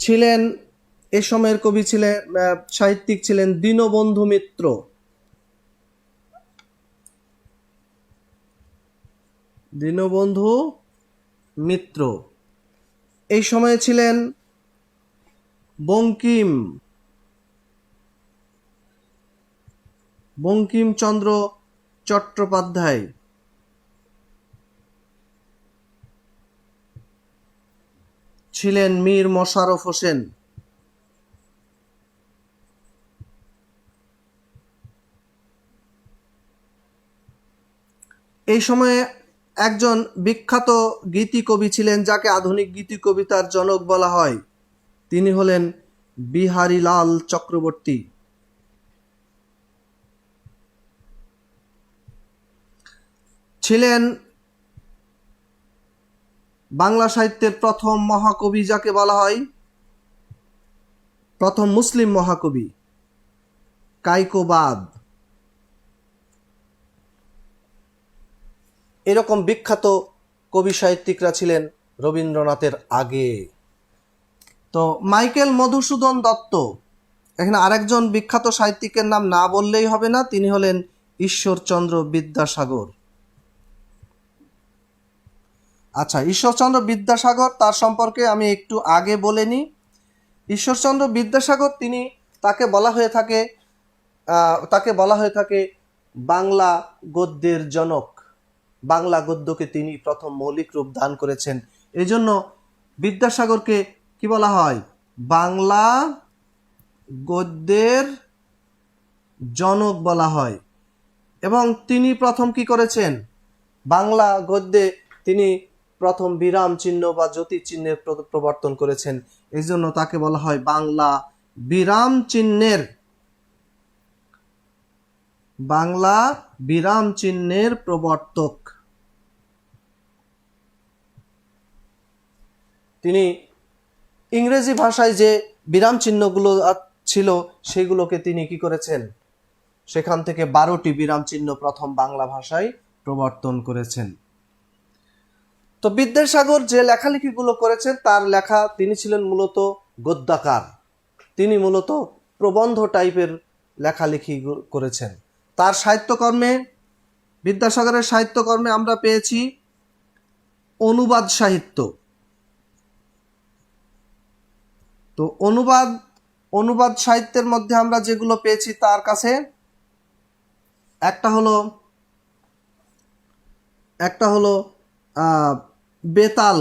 ছিলেন, এ সময়ের কবি ছিলেন, সাহিত্যিক ছিলেন দীনবন্ধু মিত্র। দীনবন্ধু মিত্র এই সময়ে ছিলেন বঙ্কিমচন্দ্র চট্টোপাধ্যায়। ছিলেন মীর মশাররফ হোসেন। এই সময়ে একজন বিখ্যাত গীতি কবি ছিলেন, যাকে আধুনিক গীতি কবিতার জনক বলা হয়। তিনি হলেন বিহারীলাল চক্রবর্তী। ছিলেন বাংলা সাহিত্যের প্রথম মহাকবি, যাকে বলা হয় প্রথম মুসলিম মহাকবি, কায়কোবাদ। এরকম বিখ্যাত কবি সাহিত্যিকরা ছিলেন রবীন্দ্রনাথের আগে। তো মাইকেল মধুসূদন দত্ত, এখানে আরেকজন বিখ্যাত সাহিত্যিকের নাম না বললেই হবে না, তিনি হলেন ঈশ্বরচন্দ্র বিদ্যাসাগর। আচ্ছা, ঈশ্বরচন্দ্র বিদ্যাসাগর, তার সম্পর্কে আমি একটু আগে বলে নিই। ঈশ্বরচন্দ্র বিদ্যাসাগর, তাকে বলা হয়ে থাকে বাংলা গদ্যের জনক। বাংলা গদ্যকে তিনি প্রথম মৌলিক রূপ দান করেছেন। এই জন্য বিদ্যাসাগরকে কি বলা হয়? বাংলা গদ্যের জনক বলা হয়। এবং তিনি প্রথম কি করেছেন? বাংলা গদ্যে তিনি প্রথম বিরাম চিহ্ন বা জ্যোতি চিহ্নের প্রবর্তন করেছেন। এই জন্য তাকে বলা হয় বাংলা বিরাম চিহ্নের প্রবর্তক। তিনি ইংরেজি ভাষায় যে বিরাম চিহ্নগুলো ছিল, সেগুলোকে তিনি কি করেছেন? সেখান থেকে 12টি বিরাম চিহ্ন প্রথম বাংলা ভাষায় প্রবর্তন করেছেন। তো বিদ্যাসাগর যে লেখালেখিগুলো করেছেন, তার লেখা, তিনি ছিলেন মূলত গদ্যাকার। তিনি মূলত প্রবন্ধ টাইপের লেখালেখি করেছেন। তার সাহিত্যকর্মে, বিদ্যাসাগরের সাহিত্যকর্মে আমরা পেয়েছি অনুবাদ সাহিত্য। তো অনুবাদ সাহিত্যের মধ্যে আমরা যেগুলো পেয়েছি তার কাছে, একটা হলো বেতাল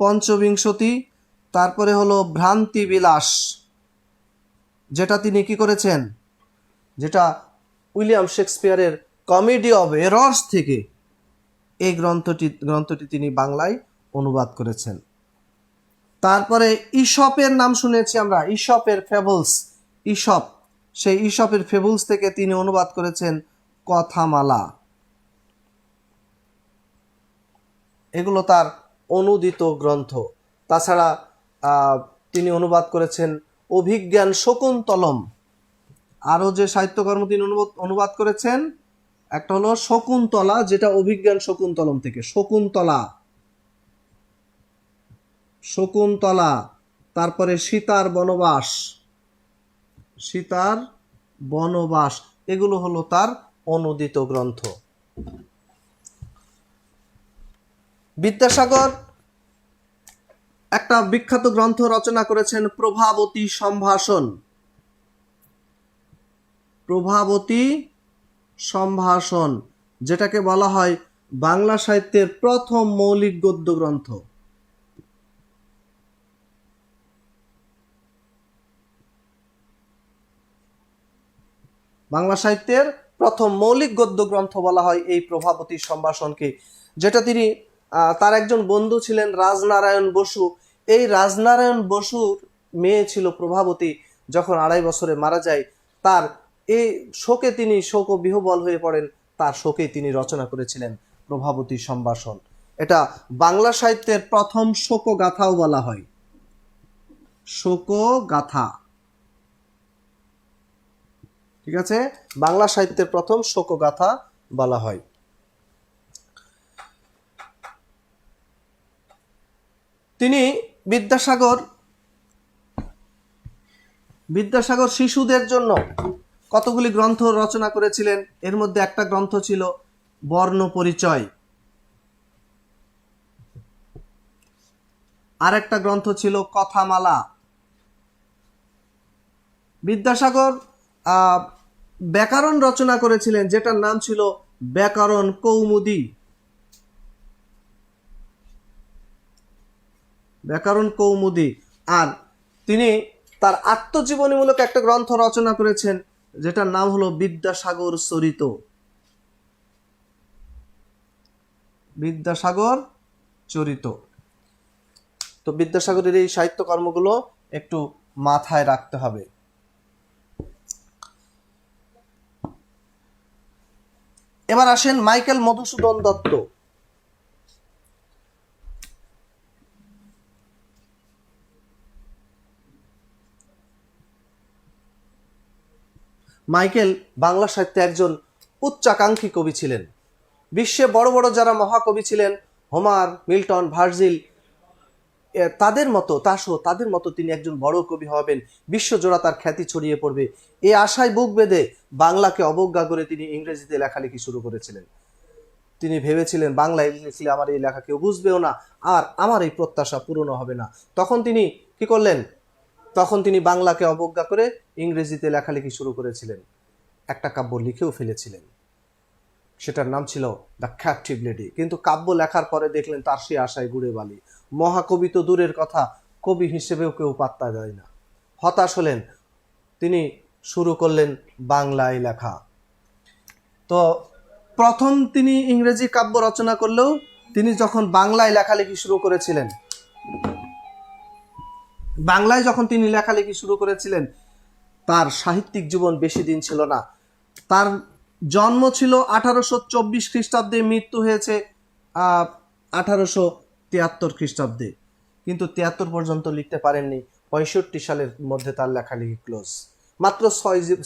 পঞ্চবিংশতি, তারপরে হলো ভ্রান্তি বিলাস, যেটা তিনি কি করেছেন, যেটা উইলিয়াম শেক্সপিয়ারের কমেডি অফ এরর্স থেকে এই গ্রন্থটি তিনি বাংলায় অনুবাদ করেছেন। তারপরে ঈশপের নাম শুনেছি আমরা, ঈশপের ফেবলস, সেই ঈশপের ফেবলস থেকে তিনি অনুবাদ করেছেন কথামালা। এগুলো তার অনুদিত গ্রন্থ। তাছাড়া তিনি অনুবাদ করেছেন অভিজ্ঞান শকুন্তলম। আরও যে সাহিত্যকর্ম তিনি অনুবাদ করেছেন, একটা হলো শকুন্তলা, যেটা অভিজ্ঞান শকুন্তলম থেকে, শকুন্তলা। শকুন্তলা, তারপরে সীতার বনবাস, সীতার বনবাস, এগুলো হলো তার অনূদিত গ্রন্থ। বিদ্যাসাগর একটা বিখ্যাত গ্রন্থ রচনা করেছেন, প্রভাবতী সম্ভাষণ। প্রভাবতী সম্ভাষণ, যেটাকে বলা হয় বাংলা সাহিত্যের প্রথম মৌলিক গদ্য গ্রন্থ। বাংলা সাহিত্যের প্রথম মৌলিক গদ্য গ্রন্থ বলা হয় এই প্রভাবতী সম্ভাষণকে, যেটা তিনি তার একজন বন্ধু ছিলেন রাজনারায়ণ বসু। এই রাজনারায়ণ বসুর মেয়ে ছিল প্রভাবতী। যখন 2.5 বছরে মারা যায়, তার এই শোকে তিনি শোক বিহ্বল হয়ে পড়েন। তার শোকেই তিনি রচনা করেছিলেন প্রভাবতী সম্ভাষণ। এটা বাংলা সাহিত্যের প্রথম শোকগাথাও বলা হয়, শোকগাথা। ঠিক আছে, বাংলা সাহিত্যের প্রথম শোকগাথা বলা হয়। তিনি বিদ্যাসাগর শিশুদের জন্য কতগুলি গ্রন্থ রচনা করেছিলেন। এর মধ্যে একটা গ্রন্থ ছিল বর্ণ পরিচয়, আর একটা গ্রন্থ ছিল কথামালা। বিদ্যাসাগর ব্যাকরণ রচনা করেছিলেন, যেটার নাম ছিল ব্যাকরণ কৌমুদী। ব্যাকরণ কৌমুদী। আর তিনি তার আত্মজীবনীমূলক একটা গ্রন্থ রচনা করেছেন, যেটার নাম হলো বিদ্যাসাগর চরিত। বিদ্যাসাগর চরিত। তো বিদ্যাসাগরের এই সাহিত্য কর্মগুলো একটু মাথায় রাখতে হবে। এবার আসেন মাইকেল মধুসূদন দত্ত। মাইকেল বাংলা সাহিত্যে একজন উচ্চাকাঙ্ক্ষী কবি ছিলেন। বিশ্বে বড় বড় যারা মহাকবি ছিলেন, হোমার, মিল্টন, ভার্জিল, তাদের মতো তিনি একজন বড় কবি হবেন, বিশ্বজোড়া তার খ্যাতি ছড়িয়ে পড়বে। এই আশায় বুক বেঁধে বাংলাকে অবজ্ঞা করে তিনি ইংরেজিতে লেখালেখি শুরু করেছিলেন। তিনি ভেবেছিলেন বাংলায় লিখলে আমার এই লেখা কেউ বুঝবেও না, আর আমার এই প্রত্যাশা পূরণ হবে না। তখন তিনি কি করলেন? তখন তিনি বাংলাকে অবজ্ঞা করে ইংরেজিতে লেখালেখি শুরু করেছিলেন। একটা কাব্য লিখেও ফেলেছিলেন, সেটার নাম ছিল দ্য ক্যাপটিভ লেডি। কিন্তু কাব্য লেখার পরে দেখলেন তার সে আশায় গুড়ে বালি। মহাকবি তো দূরের কথা, কবি হিসেবেও কেউ পাত্তা দেয় না। হতাশ হলেন, তিনি শুরু করলেন বাংলায় লেখা। তো প্রথম তিনি ইংরেজি কাব্য রচনা করলেও তিনি যখন বাংলায় লেখালেখি শুরু করেছিলেন, বাংলায় যখন তিনি লেখালেখি শুরু করেছিলেন, তার সাহিত্যিক জীবন বেশি দিন ছিল না। তার জন্ম ছিল 1824 খ্রিস্টাব্দে, মৃত্যু হয়েছে 1873 খ্রিস্টাব্দে। কিন্তু 73 পর্যন্ত লিখতে পারেননি। 65 সালের মধ্যে তার লেখালেখি ক্লোজ। মাত্র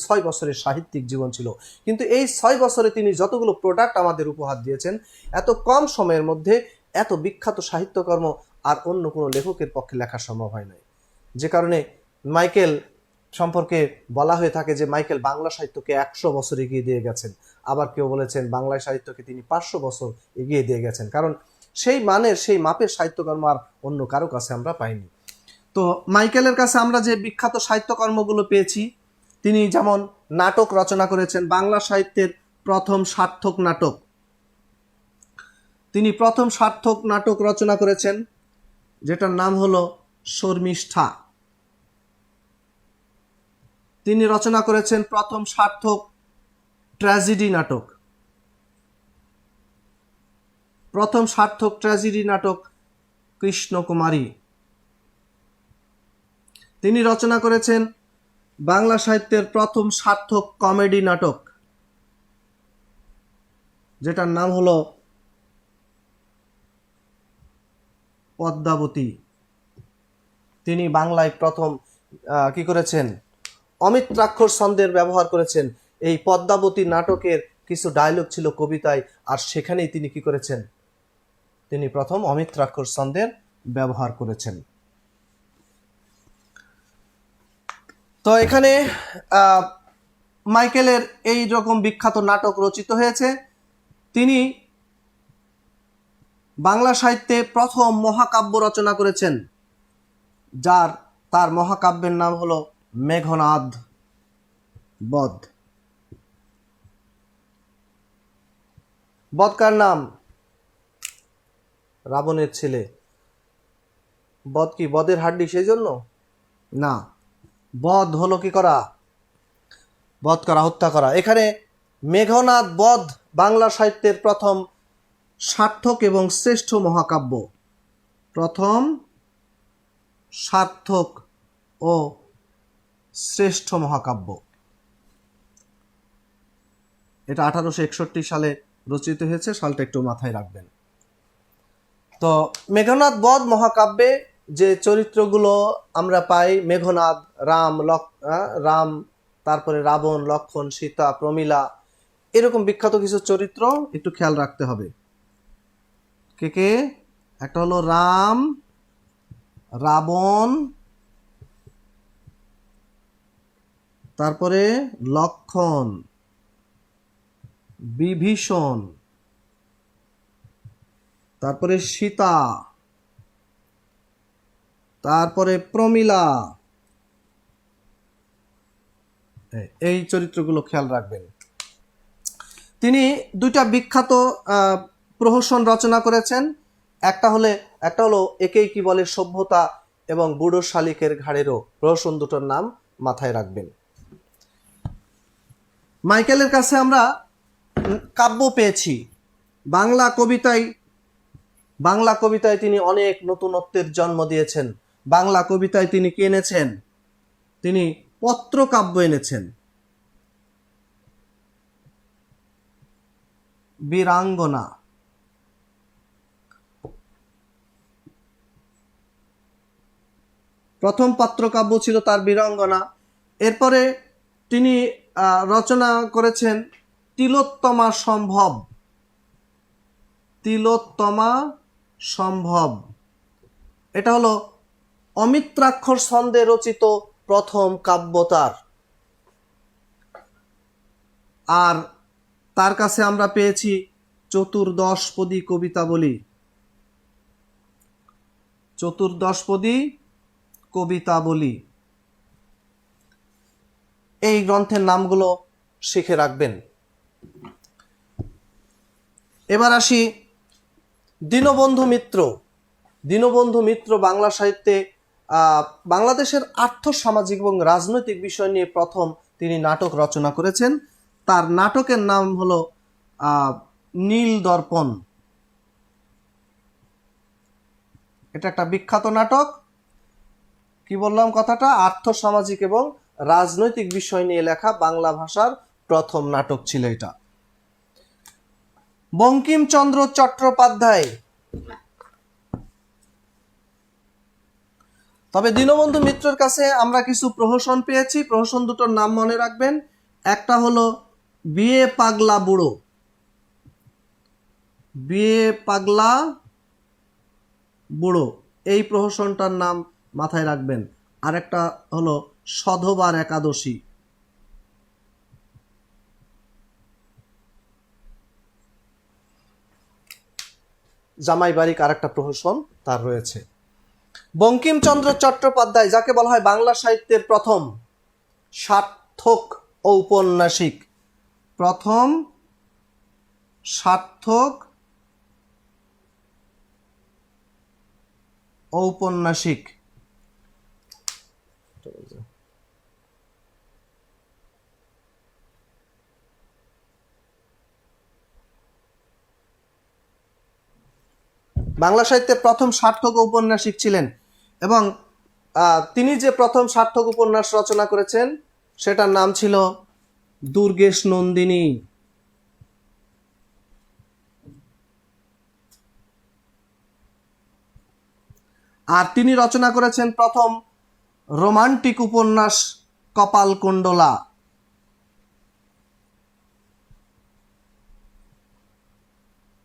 6 বছরের সাহিত্যিক জীবন ছিল, কিন্তু এই 6 বছরে তিনি যতগুলো প্রোডাক্ট আমাদের উপহার দিয়েছেন, এত কম সময়ের মধ্যে এত বিখ্যাত সাহিত্যকর্ম আর অন্য কোনো লেখকের পক্ষে লেখা সম্ভব হয় নাই। যে কারণে মাইকেল সম্পর্কে বলা হয়ে থাকে যে মাইকেল বাংলা সাহিত্যকে 100 বছর এগিয়ে দিয়ে গেছেন। আবার কেউ বলেছেন বাংলা সাহিত্যকে তিনি 500 বছর এগিয়ে দিয়ে গেছেন, কারণ সেই মানের, সেই মাপের সাহিত্যকর্ম আর অন্য কারো কাছে আমরা পাইনি। তো মাইকেলের কাছে আমরা যে বিখ্যাত সাহিত্যকর্মগুলো পেয়েছি, তিনি যেমন নাটক রচনা করেছেন, বাংলা সাহিত্যের প্রথম সার্থক নাটক। তিনি প্রথম সার্থক নাটক রচনা করেছেন, যেটার নাম হলো শর্মিষ্ঠা। তিনি রচনা করেছেন প্রথম সার্থক ট্র্যাজেডি নাটক। প্রথম সার্থক ট্র্যাজেডি নাটক কৃষ্ণকুমারী। তিনি রচনা করেছেন বাংলা সাহিত্যের প্রথম সার্থক কমেডি নাটক, যেটার নাম হলো পদ্মাবতী। তিনি বাংলায় প্রথম কি করেছেন? অমিত্রাক্ষর ছন্দের ব্যবহার করেছেন। এই পদ্মাবতী নাটকের কিছু ডায়লগ ছিল কবিতায়, আর সেখানেই তিনি কি করেছেন? তিনি প্রথম অমিত্রাক্ষর ছন্দের ব্যবহার করেছেন। তো এখানে মাইকেলের এই রকম বিখ্যাত নাটক রচিত হয়েছে। তিনি বাংলা সাহিত্যে প্রথম মহাকাব্য রচনা করেছেন, তার মহাকাব্যের নাম হলো মেঘনাদ বধ। বধ কার নাম? রাবণের ছেলে। বধ কি বধের হাড্ডি সেই জন্য? না, বধ হলো কি করা? বধ করা, হত্যা করা। এখানে মেঘনাদ বধ বাংলা সাহিত্যের প্রথম সার্থক এবং শ্রেষ্ঠ মহাকাব্য। প্রথম সার্থক ও শ্রেষ্ঠ মহাকাব্য। এটা 1861 সালে রচিত হয়েছে, সালটা একটু মাথায় রাখবেন। তো মেঘনাদ বধ মহাকাব্যে যে চরিত্রগুলো আমরা পাই, মেঘনাদ, রাম, তারপরে রাবণ, লক্ষ্মণ, সীতা, প্রমীলা, এরকম বিখ্যাত কিছু চরিত্র একটু খেয়াল রাখতে হবে। কে কে? একটা হলো রাম, রাবণ, তারপরে লক্ষ্মণ, বিভীষণ, তারপরে সীতা, তারপরে প্রমীলা। এই চরিত্রগুলো খেয়াল রাখবেন। তিনি দুইটা বিখ্যাত প্রহসন রচনা করেছেন। একটা হলো একেই কি বলে সভ্যতা এবং বুড়ো শালিকের ঘাড়েরও। প্রহসন দুটোর নাম মাথায় রাখবেন। মাইকেলের কাছে আমরা কাব্য পেয়েছি। বাংলা কবিতায় তিনি অনেক নতুনত্বের জন্ম দিয়েছেন। বাংলা কবিতায় তিনি কি এনেছেন? তিনি পত্রকাব্য এনেছেন। বীরাঙ্গনা, প্রথম পত্রকাব্য ছিল তার বীরাঙ্গনা। এরপরে তিনি রচনা করেছেন তিলোত্তমা সম্ভব। তিলোত্তমা সম্ভব এটা হলো অমিত্রাক্ষর ছন্দে রচিত প্রথম কাব্য তার। আর তার কাছে আমরা পেয়েছি চতুর্দশপদী কবিতাবলী। চতুর্দশপদী কবিতাবলী, এই গ্রন্থের নামগুলো শিখে রাখবেন। এবার আসি দীনবন্ধু মিত্র। দীনবন্ধু মিত্র বাংলা সাহিত্যে বাংলাদেশের আর্থসামাজিক এবং রাজনৈতিক বিষয় নিয়ে প্রথম তিনি নাটক রচনা করেছেন। তার নাটকের নাম হলো নীল দর্পণ। এটা একটা বিখ্যাত নাটক। কি বললাম কথাটা? আর্থসামাজিক এবং রাজনৈতিক বিষয় নিয়ে লেখা বাংলা ভাষার প্রথম নাটক ছিল এটা। বঙ্কিমচন্দ্র চট্টোপাধ্যায়। তবে দীনবন্ধু মিত্রের কাছে আমরা কিছু প্রহসন পেয়েছি। প্রহসন দুটোর নাম মনে রাখবেন। একটা হলো বিয়ে পাগলা বুড়ো। বিয়ে পাগলা বুড়ো, এই প্রহসনটার নাম মাথায় রাখবেন। আরেকটা হলো সধবার একাদশী। জামাই বাড়ি আরেকটা প্রহসন তার রয়েছে। বঙ্কিমচন্দ্র চট্টোপাধ্যায়, যাকে বলা হয় বাংলা সাহিত্যের প্রথম সার্থক ঔপন্যাসিক, প্রথম সার্থক ঔপন্যাসিক। বাংলা সাহিত্যের প্রথম সার্থক ঔপন্যাসিক ছিলেন এবং তিনি যে প্রথম সার্থক উপন্যাস রচনা করেছেন সেটার নাম ছিল দুর্গেশ নন্দিনী। আর তিনি রচনা করেছেন প্রথম রোমান্টিক উপন্যাস কপালকুণ্ডলা।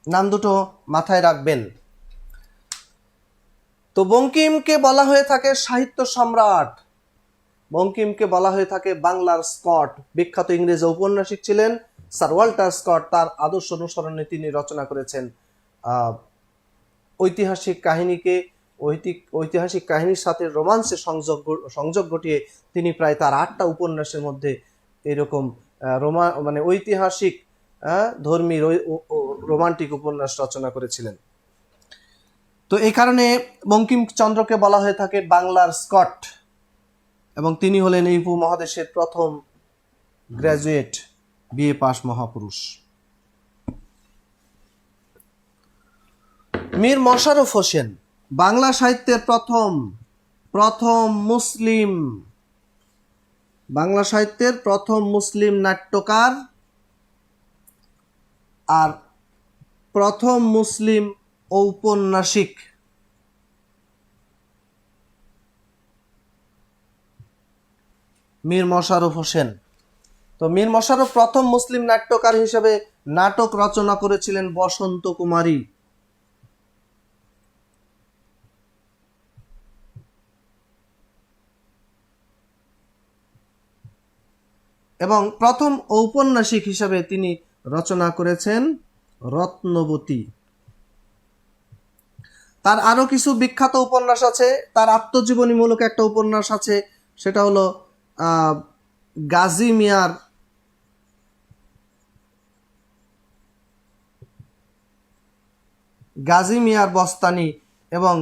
নাম দুটো মাথায় রাখবেন। তো বঙ্কিমকে বলা হয়ে থাকে সাহিত্য সম্রাট, বঙ্কিমকে বলা হয়ে থাকে বাংলার স্কট। বিখ্যাত ইংরেজ ঔপন্যাসিক ছিলেন স্যার ওয়াল্টার স্কট। তার আদর্শ অনুসরণে তিনি রচনা করেছেন ঐতিহাসিক কাহিনীকে ঐতিহাসিক কাহিনীর সাথে রোমান্সের সংযোগ ঘটিয়ে তিনি প্রায় তার 8টা উপন্যাসের মধ্যে এরকম মানে ঐতিহাসিক ধর্মী রোমান্টিক উপন্যাস রচনা করেছিলেন। তো এই কারণে বঙ্কিমচন্দ্রকে বলা হয়ে থাকে বাংলার স্কট, এবং তিনি হলেন এই উপমহাদেশের প্রথম গ্র্যাজুয়েট বিএ পাস মহাপুরুষ। মীর মশাররফ হোসেন বাংলা সাহিত্যের প্রথম মুসলিম নাট্যকার আর প্রথম মুসলিম ঔপন্যাসিক। মীর মশাররফ হোসেন। তো মীর মশাররফ প্রথম মুসলিম নাট্যকার হিসেবে নাটক রচনা করেছিলেন বসন্ত কুমারী। এবং প্রথম ঔপন্যাসিক হিসেবে তিনি রচনা করেছেন রত্নবতী। তার আরো কিছু বিখ্যাত উপন্যাস আছে। তার আত্মজীবনীমূলক একটা উপন্যাস আছে, সেটা হলো গাজী মিয়ার বস্তানি এবং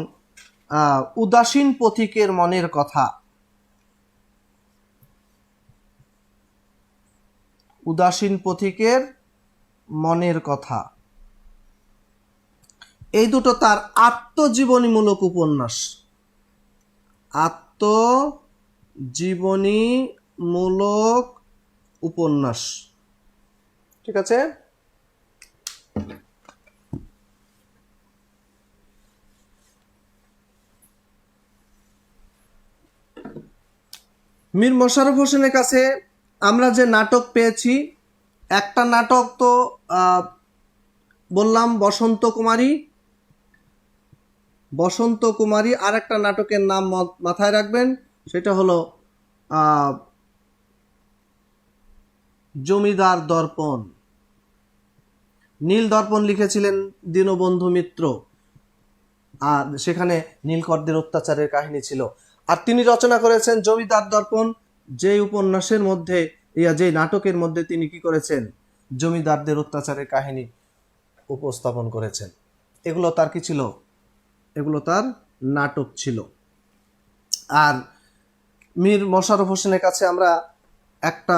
উদাসীন পথিকের মনের কথা। উদাসীন পথিকের মনের কথা এই দুটো তার আত্মজীবনীমূলক উপন্যাস। আত্মজীবনীমূলক উপন্যাস, ঠিক আছে। মীর মশাররফ হোসেনের কাছে আমরা যে নাটক পেয়েছি, একটা নাটক তো বললাম বসন্ত কুমারী, আর একটা নাটকের নাম মাথায় রাখবেন, সেটা হলো জমিদার দর্পণ। নীল দর্পণ লিখেছিলেন দীনবন্ধু মিত্র, আর সেখানে নীলকরদের অত্যাচারের কাহিনী ছিল। আর তিনি রচনা করেছেন জমিদার দর্পণ, যে উপন্যাসের মধ্যে যে নাটকের মধ্যে তিনি কি করেছেন, জমিদারদের অত্যাচারের কাহিনী উপস্থাপন করেছেন। এগুলো তার কি ছিল? এগুলো তার নাটক ছিল। আর মীর মশাররফ হোসেনের কাছে আমরা একটা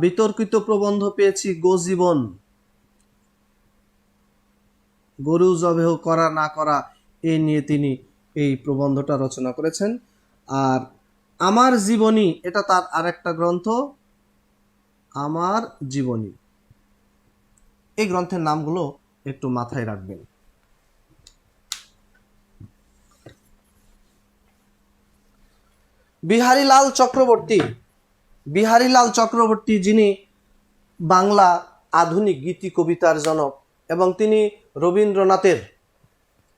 বিতর্কিত প্রবন্ধ পেয়েছি, গোজীবন, গরু জবেহ করা না করা, এই নিয়ে তিনি এই প্রবন্ধটা রচনা করেছেন। আর আমার জীবনী, এটা তার আরেকটা গ্রন্থ, আমার জীবনী। এই গ্রন্থের নামগুলো একটু মাথায় রাখবেন। বিহারীলাল চক্রবর্তী, যিনি বাংলা আধুনিক গীতি কবিতার জনক, এবং তিনি রবীন্দ্রনাথের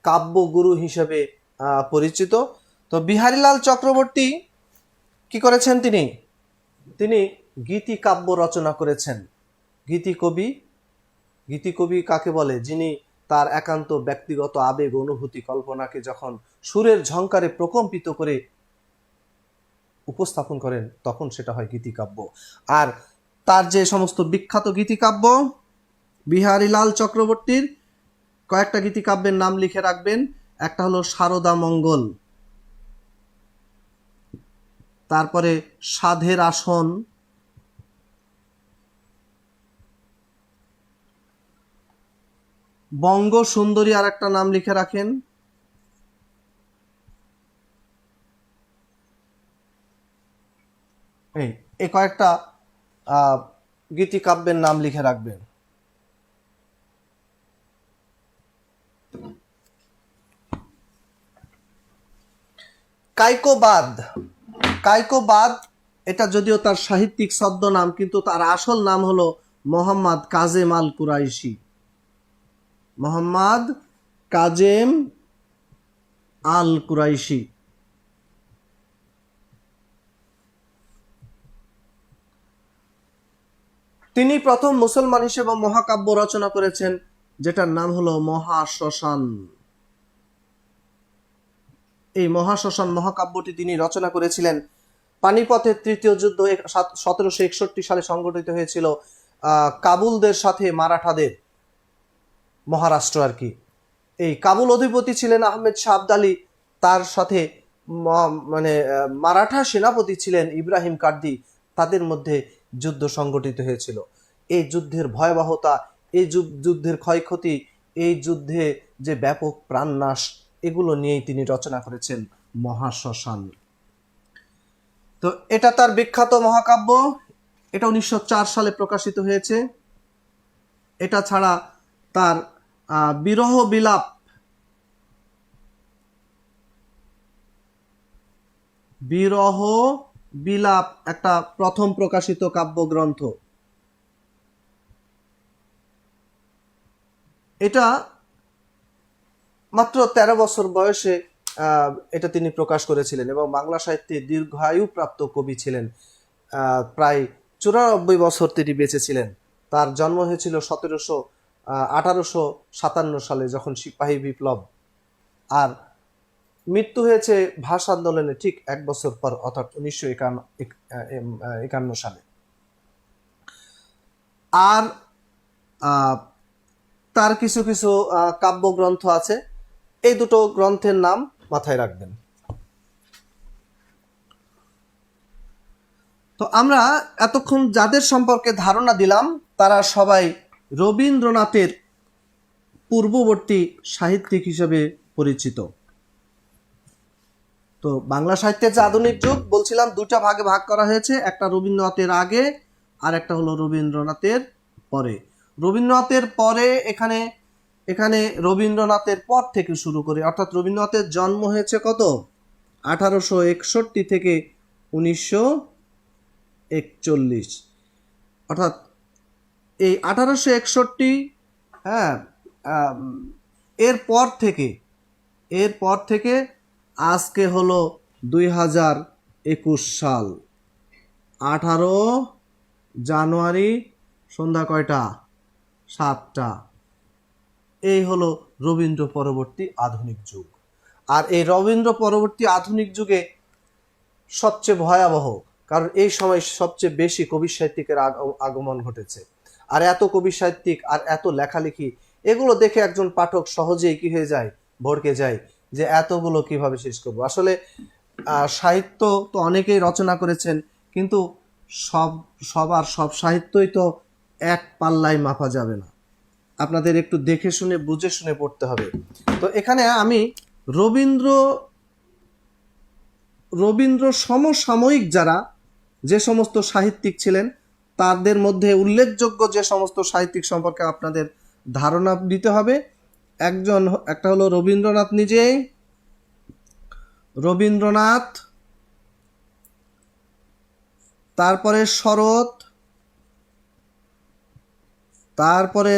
কাব্যগুরু হিসেবে পরিচিত। তো বিহারীলাল চক্রবর্তী কি করেছেন? তিনি গীতি কাব্য রচনা করেছেন। গীতি কবি কাকে বলে? যিনি তার একান্ত ব্যক্তিগত আবেগ, অনুভূতি, কল্পনাকে যখন সুরের ঝংকারে প্রকম্পিত করে উপস্থাপন করেন, তখন সেটা হয় গীতিকাব্য। আর তার যে সমস্ত বিখ্যাত গীতিকাব্য, বিহারীলাল চক্রবর্তীর কয়েকটা গীতিকাব্যের নাম লিখে রাখবেন। একটা হলো সারদা মঙ্গল, তারপরে সাধের আসন, বঙ্গ সুন্দরী আর একটা নাম লিখে রাখেন, এই কয়েকটা গীতিকাব্যের নাম লিখে রাখবেন। কায়কোবাদ, এটা যদিও তার সাহিত্যিক ছদ্মনাম, কিন্তু তার আসল নাম হলো মোহাম্মদ কাজেম আল কুরাইশি। মোহাম্মদ কাজেম আল কুরাইশি। তিনি প্রথম মুসলমান হিসেবে মহাকাব্য রচনা করেছেন, যেটার নাম হলো মহাশ্মশান। এই মহাশ্মশান মহাকাব্যটি তিনি রচনা করেছিলেন। পানিপথের তৃতীয় যুদ্ধ 1761 সালে সংগঠিত হয়েছিল কাবুলদের সাথে মারাঠাদের, মহারাষ্ট্র আর কি। এই কাবুল অধিপতি ছিলেন আহমেদ শাহ আবদালি, তার সাথে মানে মারাঠা সেনাপতি ছিলেন ইব্রাহিম কার্দি। তাদের মধ্যে যুদ্ধ সংগঠিত হয়েছিল। এই যুদ্ধের ভয়াবহতা, এই যুদ্ধের ক্ষয়ক্ষতি, এই যুদ্ধে যে ব্যাপক প্রাণনাশ, এগুলো নিয়েই তিনি রচনা করেছেন মহাশ্মশান। তো এটা তার বিখ্যাত মহাকাব্য। এটা 1904 সালে প্রকাশিত হয়েছে। এটা ছাড়া তার বিরহ বিলাপ, বিরহ বিলাপ একটা প্রথম প্রকাশিত কাব্যগ্রন্থ। এটা মাত্র 13 বছর বয়সে এটা তিনি প্রকাশ করেছিলেন এবং বাংলা সাহিত্যে দীর্ঘায়ু প্রাপ্ত কবি ছিলেন। প্রায় 94 বছর তিনি বেঁচে ছিলেন। তার জন্ম হয়েছিল 1857 সালে, যখন সিপাহী বিপ্লব, আর মৃত্যু হয়েছে ভাষা আন্দোলনে ঠিক 1 বছর পর, অর্থাৎ 1951 সালে। আর তার কিছু কিছু কাব্যগ্রন্থ আছে। এই দুটো গ্রন্থের নাম মাথায় রাখবেন। তো আমরা এতক্ষণ যাদের সম্পর্কে ধারণা দিলাম, তারা সবাই রবীন্দ্রনাথের পূর্ববর্তী সাহিত্যিক হিসেবে পরিচিত। তো বাংলা সাহিত্যের যে আধুনিক যুগ বলছিলাম, দুটা ভাগে ভাগ করা হয়েছে, একটা রবীন্দ্রনাথের আগে আর একটা হলো রবীন্দ্রনাথের পরে। রবীন্দ্রনাথের পরে এখানে রবীন্দ্রনাথের পর থেকে শুরু করে, অর্থাৎ রবীন্দ্রনাথের জন্ম হয়েছে কত, 1861 থেকে 1941, অর্থাৎ এই 1861, এরপর থেকে আজকে হলো 2021 সাল, 18 জানুয়ারি, সন্ধ্যা কয়টা, 7টা। এই হলো রবীন্দ্র পরবর্তী আধুনিক যুগ। আর এই রবীন্দ্র পরবর্তী আধুনিক যুগে সবচেয়ে ভয়াবহ, কারণ এই সময় সবচেয়ে বেশি কবি সাহিত্যিকের আগমন ঘটেছে। আর এত কবি সাহিত্যিক আর এত লেখালেখি, এগুলো দেখে একজন পাঠক সহজেই কি হয়ে যায়, ভড়কে যায় যে এতগুলো কিভাবে শেষ করব। আসলে সাহিত্য তো অনেকেই রচনা করেছেন, কিন্তু সব সাহিত্যই তো এক পাল্লায় মাপা যাবে না। আপনাদের একটু দেখে শুনে বুঝে শুনে পড়তে হবে। তো এখানে আমি রবীন্দ্র সমসাময়িক যারা যে সমস্ত সাহিত্যিক ছিলেন, তাদের মধ্যে উল্লেখযোগ্য যে সমস্ত সাহিত্যিক সম্পর্কে আপনাদের ধারণা দিতে হবে। একটা হলো রবীন্দ্রনাথ নিজেই, রবীন্দ্রনাথ, তারপরে শরৎ, তারপরে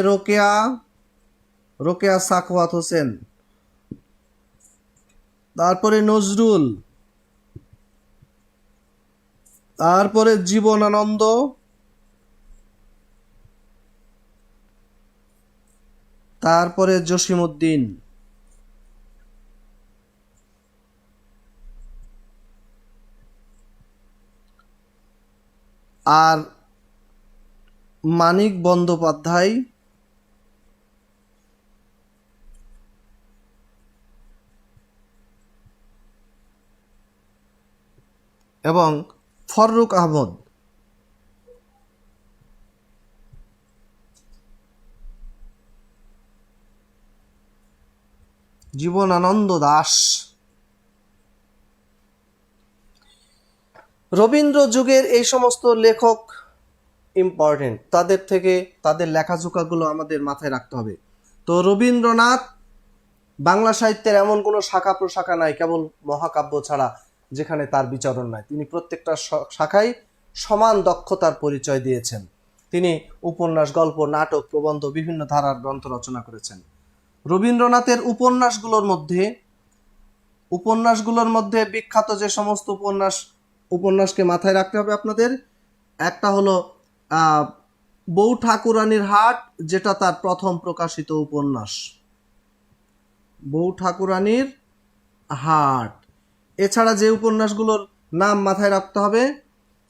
রোকেয়া সাখাওয়াত হোসেন, তারপরে নজরুল, তারপরে জীবনানন্দ, তারপরে জসিমউদ্দিন, আর মানিক বন্দ্যোপাধ্যায়, এবং ফররুক আহমদ। জীবনানন্দ দাশ। রবীন্দ্র যুগের এই সমস্ত লেখক ইম্পর্টেন্ট, তাদের লেখাজোখাগুলো আমাদের মাথায় রাখতে হবে। তো রবীন্দ্রনাথ, বাংলা সাহিত্যের এমন কোনো শাখা প্রশাখা নাই কেবল মহাকাব্য ছাড়া যেখানে তার বিচরণ নাই। তিনি প্রত্যেকটা শাখায় সমান দক্ষতার পরিচয় দিয়েছেন। তিনি উপন্যাস, গল্প, নাটক, প্রবন্ধ, বিভিন্ন ধারার গ্রন্থ রচনা করেছেন। রবীন্দ্রনাথের উপন্যাসগুলোর মধ্যে উপন্যাসগুলোর মধ্যে বিখ্যাত যে সমস্ত উপন্যাসকে মাথায় রাখতে হবে আপনাদের, একটা হলো বউ ঠাকুরানীর হাট, যেটা তার প্রথম প্রকাশিত উপন্যাস, বউ ঠাকুরানীর হাট। এছাড়া যে উপন্যাসগুলোর নাম মাথায় রাখতে হবে,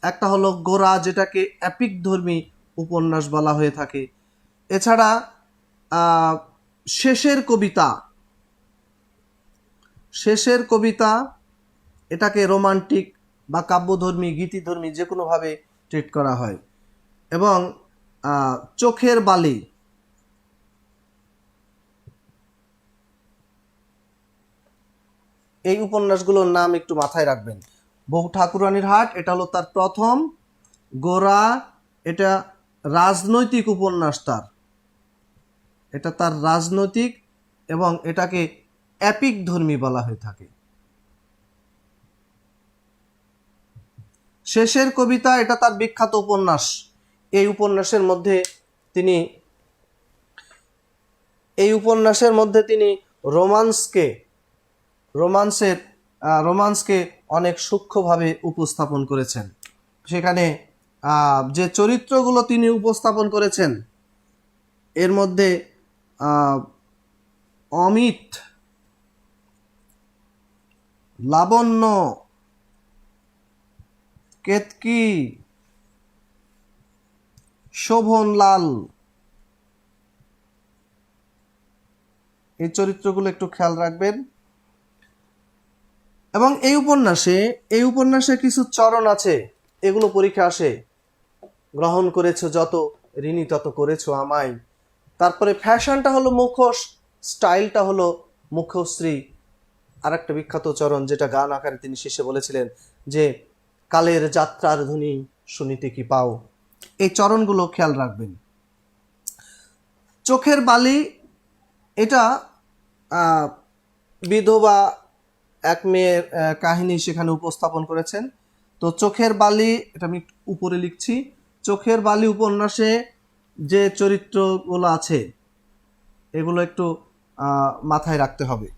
একটা হলো গোরা, যেটাকে এপিক ধর্মী উপন্যাস বলা হয়ে থাকে। এছাড়া শেষের কবিতা, শেষের কবিতা এটাকে রোমান্টিক বা কাব্যধর্মী, গীতিধর্মী যে কোনোভাবে ট্রিট করা হয়। এবং চোখের বালি, এই উপন্যাসগুলোর নাম একটু মাথায় রাখবেন। বউ ঠাকুরানীর হাট এটা হলো তার প্রথম, গোরা এটা রাজনৈতিক উপন্যাস, এটা তার রাজনৈতিক এবং এটাকে এপিক ধর্মী বলা হয়ে থাকে। শেষের কবিতা এটা তার বিখ্যাত উপন্যাস। এই উপন্যাসের মধ্যে তিনি রোমান্সকে অনেক সূক্ষ্মভাবে উপস্থাপন করেছেন। সেখানে যে চরিত্রগুলো তিনি উপস্থাপন করেছেন, এর মধ্যে অমিত, লাবণ্য, কেতকী, শোভনলাল, এই চরিত্রগুলো একটু খেয়াল রাখবেন। এবং এই উপন্যাসে কিছু চরণ আছে, এগুলো পরীক্ষা আসে। গ্রহণ করেছো যত, ঋণী তত করেছো আমায়। তারপরে ফ্যাশনটা হলো মুখোশ, স্টাইলটা হলো মুখশ্রী। আর একটা বিখ্যাত চরণ যেটা গান আকারে তিনি শেষে বলেছিলেন যে কালের যাত্রার ধ্বনি শুনিতে কি পাও। এই চরণগুলো খেয়াল রাখবেন। চোখের বালি এটা বিধবা এক মেয়ের কাহিনী সেখানে উপস্থাপন করেছেন। তো চোখের বালি, এটা আমি উপরে লিখছি, চোখের বালি উপন্যাসে যে চরিত্রগুলো আছে এগুলো একটু মাথায় রাখতে হবে।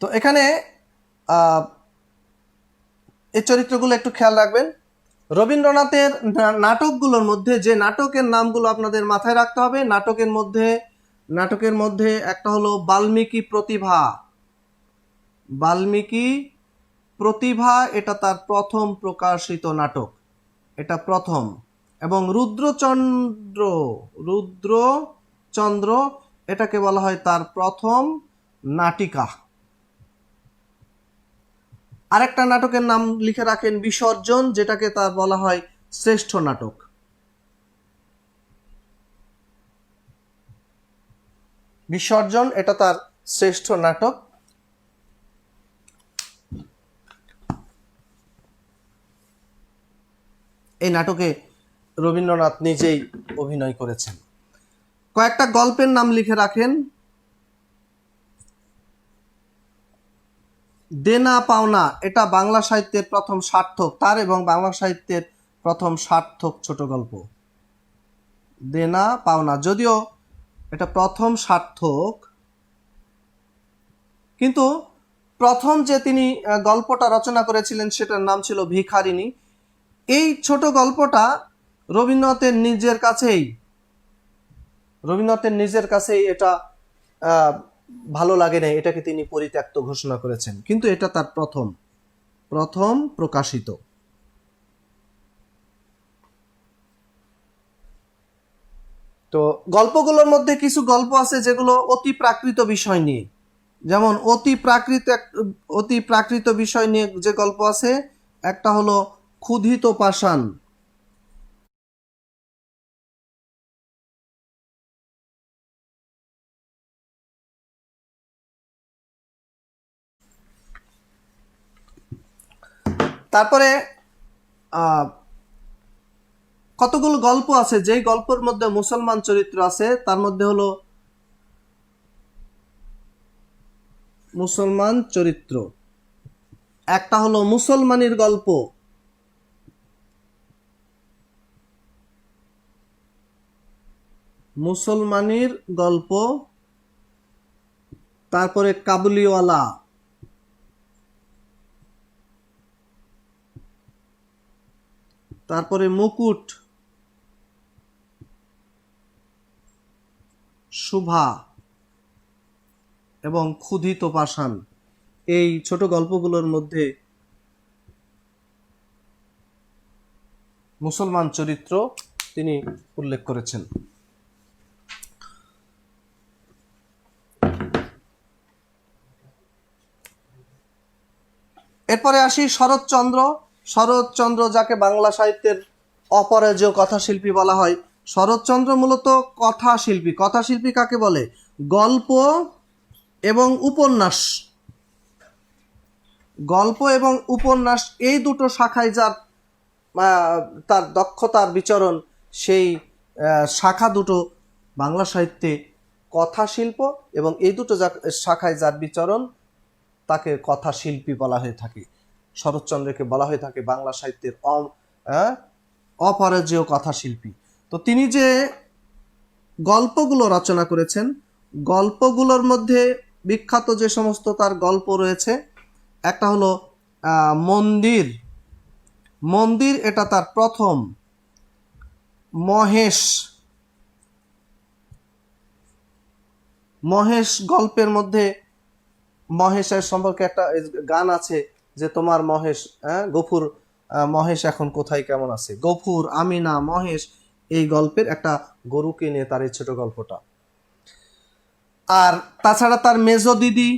তো এখানে এই চরিত্রগুলো একটু খেয়াল রাখবেন। রবীন্দ্রনাথের নাটকগুলোর মধ্যে যে নাটকের নামগুলো আপনাদের মাথায় রাখতে হবে, নাটকের মধ্যে একটা হলো বাল্মীকি প্রতিভা, এটা তার প্রথম প্রকাশিত নাটক, এটা প্রথম। এবং রুদ্রচন্দ্র এটাকে বলা হয় তার প্রথম নাটিকা। আরেকটা নাটকের নাম লিখে রাখেন বিসর্জন, যেটাকে তার বলা হয় শ্রেষ্ঠ নাটক। বিসর্জন এটা তার শ্রেষ্ঠ নাটক। এই নাটকে রবীন্দ্রনাথ নিজেই অভিনয় করেছেন। কয়েকটা গল্পের নাম লিখে রাখেন। দেনা পাওনা এটা বাংলা সাহিত্যের প্রথম সার্থক, এবং বাংলা সাহিত্যের প্রথম সার্থক ছোট গল্প। দেনা পাওনা যদিও এটা প্রথম সার্থক, কিন্তু প্রথম যে তিনি গল্পটা রচনা করেছিলেন সেটার নাম ছিল ভিখারিণী। এই ছোট গল্পটা রবীন্দ্রনাথের নিজের কাছেই এটা ভালো লাগে না, এটাকে তিনি পরিত্যক্ত ঘোষণা করেছেন, কিন্তু এটা তার প্রথম প্রকাশিত। তো গল্পগুলোর মধ্যে কিছু গল্প আছে যেগুলো অতি প্রাকৃত বিষয় নিয়ে, যেমন অতি প্রাকৃত বিষয় নিয়ে যে গল্প আছে, একটা হলো ক্ষুধিত পাষাণ। তারপরে কতগুলো গল্প আছে, যেই গল্পের মধ্যে মুসলমান চরিত্র আছে তার মধ্যে হলো মুসলমান চরিত্র। একটা হলো মুসলমানের গল্প, মুসলমানের গল্প, তারপরে কাবুলিওয়ালা, তারপরে মুকুট, শুভা এবং ক্ষুধিত পাষাণ। এই ছোট গল্পগুলোর মধ্যে মুসলমান চরিত্র তিনি উল্লেখ করেছেন। এরপরে আসি শরৎচন্দ্র। শরৎচন্দ্র যাকে বাংলা সাহিত্যের অপরাজেয় কথাশিল্পী বলা হয়। শরৎচন্দ্র মূলত কথাশিল্পী। কথাশিল্পী কাকে বলে? গল্প এবং উপন্যাস, গল্প এবং উপন্যাস এই দুটো শাখায় যার তার দক্ষতার বিচরণ, সেই শাখা দুটো বাংলা সাহিত্যে কথাশিল্প, এবং এই দুটো শাখায় যার বিচরণ তাকে কথাশিল্পী বলা হয়ে থাকে। শরৎচন্দ্রকে বলা হয়ে থাকে বাংলা সাহিত্যের অপরাজেয় কথাশিল্পী। তো তিনি যে গল্পগুলো রচনা করেছেন, গল্পগুলোর মধ্যে বিখ্যাত যে সমস্ত তার গল্প রয়েছে, একটা হলো মন্দির। মন্দির এটা তার প্রথম। মহেশ, মহেশ গল্পের মধ্যে মহেশের সম্পর্কে একটা গান আছে যে তোমার মহেশ, গফুর মহেশ এখন কোথায় কেমন আছে, গফুর, আমিনা, মহেশ, এই গল্পের একটা গরুকে নিয়ে তার এই ছোট গল্পটা। আর তাছাড়া তার মেজো দিদি,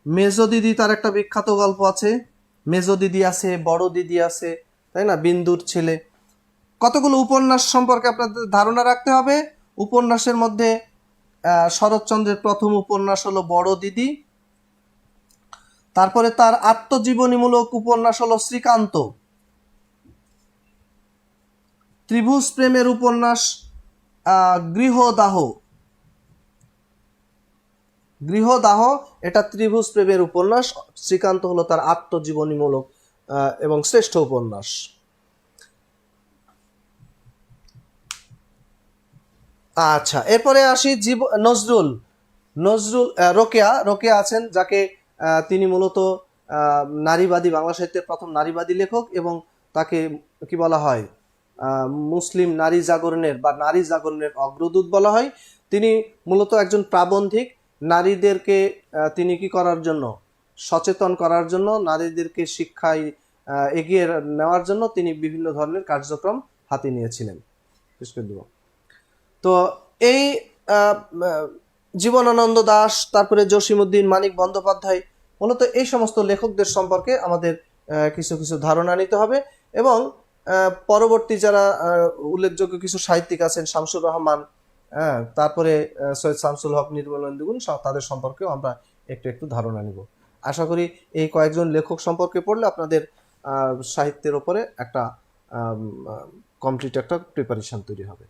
মেজো দিদি তার একটা বিখ্যাত গল্প আছে। মেজো দিদি আছে, বড় দিদি আছে, তাই না, বিন্দুর ছেলে। কতগুলো উপন্যাস সম্পর্কে আপনাদের ধারণা রাখতে হবে। উপন্যাসের মধ্যে শরৎচন্দ্রের প্রথম উপন্যাস হলো বড় দিদি। তারপরে তার আত্মজীবনীমূলক উপন্যাস হলো শ্রীকান্ত। ত্রিভুজ প্রেমের উপন্যাস গৃহদাহ। গৃহদাহ এটা ত্রিভুজ প্রেমের উপন্যাস। শ্রীকান্ত হলো তার আত্মজীবনীমূলক এবং শ্রেষ্ঠ উপন্যাস। আচ্ছা, এরপরে আসি নজরুল। নজরুল রোকেয়া, রোকেয়া আছেন যাকে তিনি মূলত নারীবাদী, বাংলা সাহিত্যের প্রথম নারীবাদী লেখক, এবং তাকে কি বলা হয়, মুসলিম নারী জাগরণের বা নারী জাগরণের অগ্রদূত বলা হয়। তিনি মূলত একজন প্রাবন্ধিক। নারীদেরকে তিনি কি করার জন্য, সচেতন করার জন্য, নারীদেরকে শিক্ষায় এগিয়ে নেওয়ার জন্য তিনি বিভিন্ন ধরনের কার্যক্রম হাতে নিয়েছিলেন। তো এই জীবনানন্দ দাশ, তারপরে জসীমউদ্দিন, মানিক বন্দ্যোপাধ্যায়, মূলত এই সমস্ত লেখকদের সম্পর্কে আমাদের কিছু কিছু ধারণা নিতে হবে। এবং পরবর্তী যারা উল্লেখযোগ্য কিছু সাহিত্যিক আছেন, শামসুর রহমান, তারপরে সৈয়দ শামসুল হক, নির্মলেন্দু গুণ, তাদের সম্পর্কেও আমরা একটু একটু ধারণা নিব। আশা করি এই কয়েকজন লেখক সম্পর্কে পড়লে আপনাদের সাহিত্যের ওপরে একটা কমপ্লিট একটা প্রিপারেশন তৈরি হবে।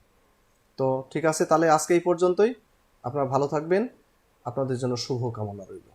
তো ঠিক আছে, তাহলে আজকে এই পর্যন্তই। আপনারা ভালো থাকবেন, আপনাদের জন্য শুভ কামনা রইল।